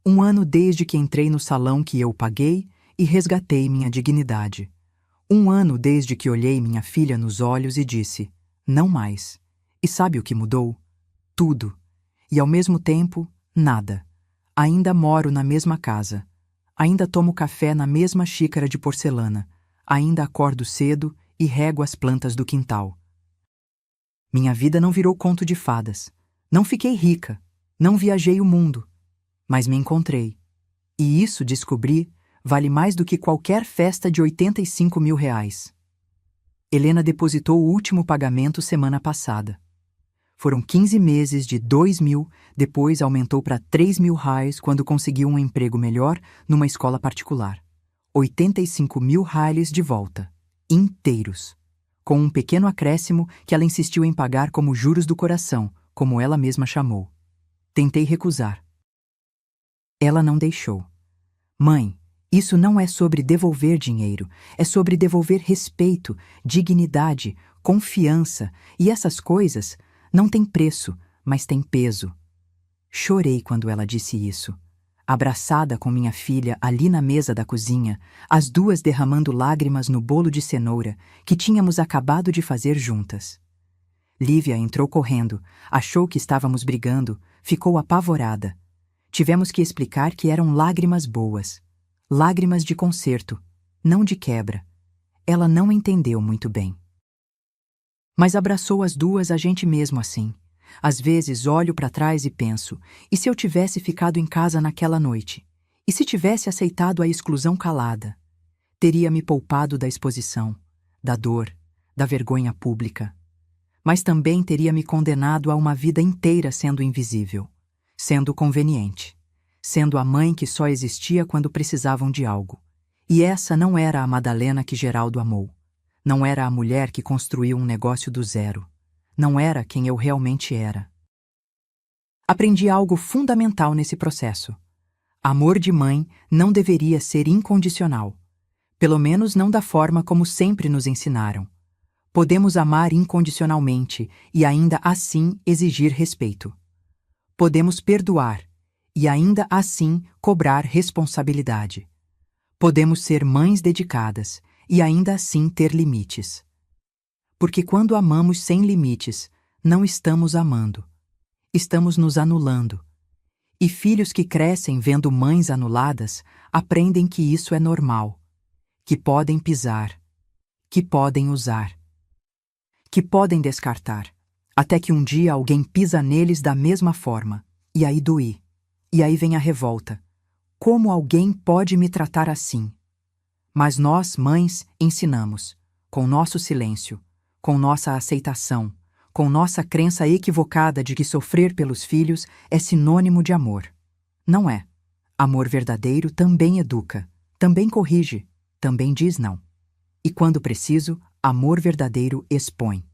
1 ano desde que entrei no salão que eu paguei e resgatei minha dignidade. 1 ano desde que olhei minha filha nos olhos e disse, não mais. E sabe o que mudou? Tudo. E ao mesmo tempo, nada. Ainda moro na mesma casa. Ainda tomo café na mesma xícara de porcelana. Ainda acordo cedo e rego as plantas do quintal. Minha vida não virou conto de fadas. Não fiquei rica. Não viajei o mundo. Mas me encontrei. E isso, descobri, vale mais do que qualquer festa de 85 mil reais. Helena depositou o último pagamento semana passada. Foram 15 meses de 2 mil, depois aumentou para 3 mil reais quando conseguiu um emprego melhor numa escola particular. 85 mil reais de volta, inteiros, com um pequeno acréscimo que ela insistiu em pagar como juros do coração, como ela mesma chamou. Tentei recusar. Ela não deixou. Mãe, isso não é sobre devolver dinheiro, é sobre devolver respeito, dignidade, confiança, e essas coisas não têm preço, mas têm peso. Chorei quando ela disse isso. Abraçada com minha filha ali na mesa da cozinha, as duas derramando lágrimas no bolo de cenoura que tínhamos acabado de fazer juntas. Lívia entrou correndo, achou que estávamos brigando, ficou apavorada. Tivemos que explicar que eram lágrimas boas. Lágrimas de conserto, não de quebra. Ela não entendeu muito bem. Mas abraçou as duas a gente mesmo assim. Às vezes olho para trás e penso, e se eu tivesse ficado em casa naquela noite? E se tivesse aceitado a exclusão calada? Teria me poupado da exposição, da dor, da vergonha pública. Mas também teria me condenado a uma vida inteira sendo invisível, sendo conveniente, sendo a mãe que só existia quando precisavam de algo. E essa não era a Madalena que Geraldo amou. Não era a mulher que construiu um negócio do zero. Não era quem eu realmente era. Aprendi algo fundamental nesse processo. Amor de mãe não deveria ser incondicional. Pelo menos não da forma como sempre nos ensinaram. Podemos amar incondicionalmente e ainda assim exigir respeito. Podemos perdoar e ainda assim cobrar responsabilidade. Podemos ser mães dedicadas e ainda assim ter limites. Porque quando amamos sem limites, não estamos amando. Estamos nos anulando. E filhos que crescem vendo mães anuladas aprendem que isso é normal, que podem pisar, que podem usar, que podem descartar, até que um dia alguém pisa neles da mesma forma, e aí doí. E aí vem a revolta. Como alguém pode me tratar assim? Mas nós, mães, ensinamos, com nosso silêncio, com nossa aceitação, com nossa crença equivocada de que sofrer pelos filhos é sinônimo de amor. Não é. Amor verdadeiro também educa, também corrige, também diz não. E quando preciso, amor verdadeiro expõe.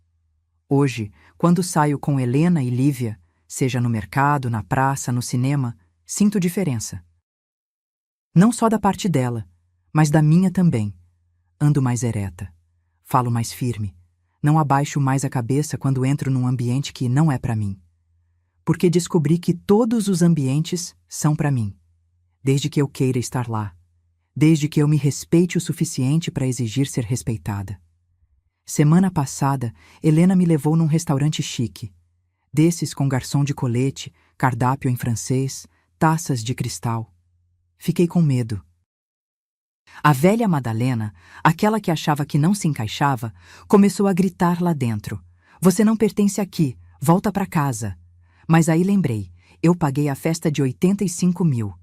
Hoje, quando saio com Helena e Lívia, seja no mercado, na praça, no cinema, sinto diferença. Não só da parte dela, mas da minha também. Ando mais ereta. Falo mais firme. Não abaixo mais a cabeça quando entro num ambiente que não é para mim. Porque descobri que todos os ambientes são para mim. Desde que eu queira estar lá. Desde que eu me respeite o suficiente para exigir ser respeitada. Semana passada, Helena me levou num restaurante chique. Desses com garçom de colete, cardápio em francês, taças de cristal. Fiquei com medo. A velha Madalena, aquela que achava que não se encaixava, começou a gritar lá dentro. Você não pertence aqui, volta para casa. Mas aí lembrei, eu paguei a festa de 85 mil.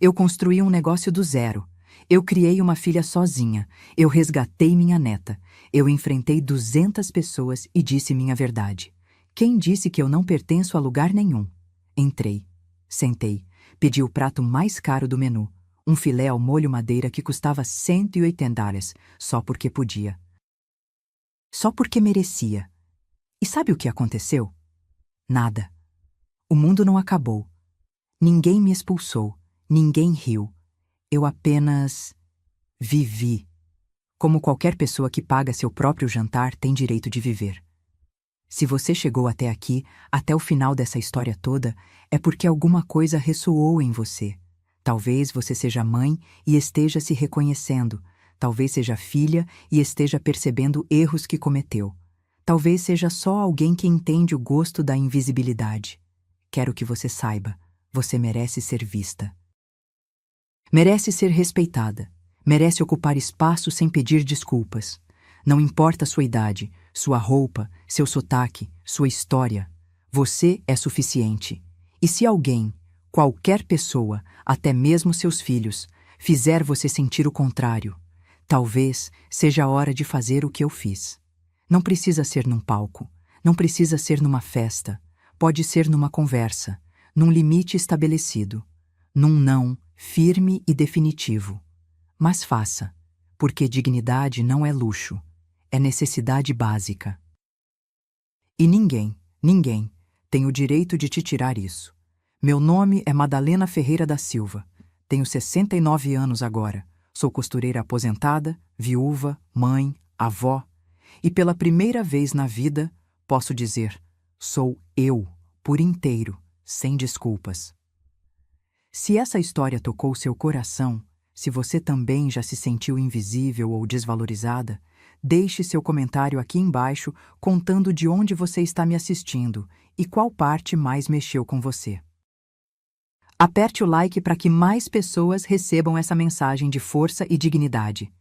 Eu construí um negócio do zero. Eu criei uma filha sozinha. Eu resgatei minha neta. Eu enfrentei 200 pessoas e disse minha verdade. Quem disse que eu não pertenço a lugar nenhum? Entrei, sentei, pedi o prato mais caro do menu. Um filé ao molho madeira que custava $180, só porque podia. Só porque merecia. E sabe o que aconteceu? Nada. O mundo não acabou. Ninguém me expulsou. Ninguém riu. Eu apenas vivi. Como qualquer pessoa que paga seu próprio jantar tem direito de viver. Se você chegou até aqui, até o final dessa história toda, é porque alguma coisa ressoou em você. Talvez você seja mãe e esteja se reconhecendo. Talvez seja filha e esteja percebendo erros que cometeu. Talvez seja só alguém que entende o gosto da invisibilidade. Quero que você saiba. Você merece ser vista. Merece ser respeitada. Merece ocupar espaço sem pedir desculpas. Não importa sua idade, sua roupa, seu sotaque, sua história. Você é suficiente. E se alguém, qualquer pessoa, até mesmo seus filhos, fizer você sentir o contrário, talvez seja a hora de fazer o que eu fiz. Não precisa ser num palco, não precisa ser numa festa, pode ser numa conversa, num limite estabelecido, num não firme e definitivo. Mas faça, porque dignidade não é luxo, é necessidade básica. E ninguém, tem o direito de te tirar isso. Meu nome é Madalena Ferreira da Silva. Tenho 69 anos agora. Sou costureira aposentada, viúva, mãe, avó. E pela primeira vez na vida, posso dizer, sou eu, por inteiro, sem desculpas. Se essa história tocou seu coração, se você também já se sentiu invisível ou desvalorizada, deixe seu comentário aqui embaixo contando de onde você está me assistindo e qual parte mais mexeu com você. Aperte o like para que mais pessoas recebam essa mensagem de força e dignidade.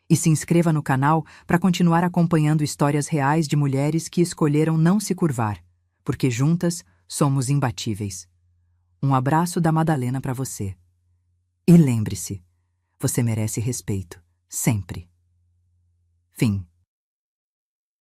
E se inscreva no canal para continuar acompanhando histórias reais de mulheres que escolheram não se curvar, porque juntas somos imbatíveis. Um abraço da Madalena para você. E lembre-se, você merece respeito, sempre. Fim.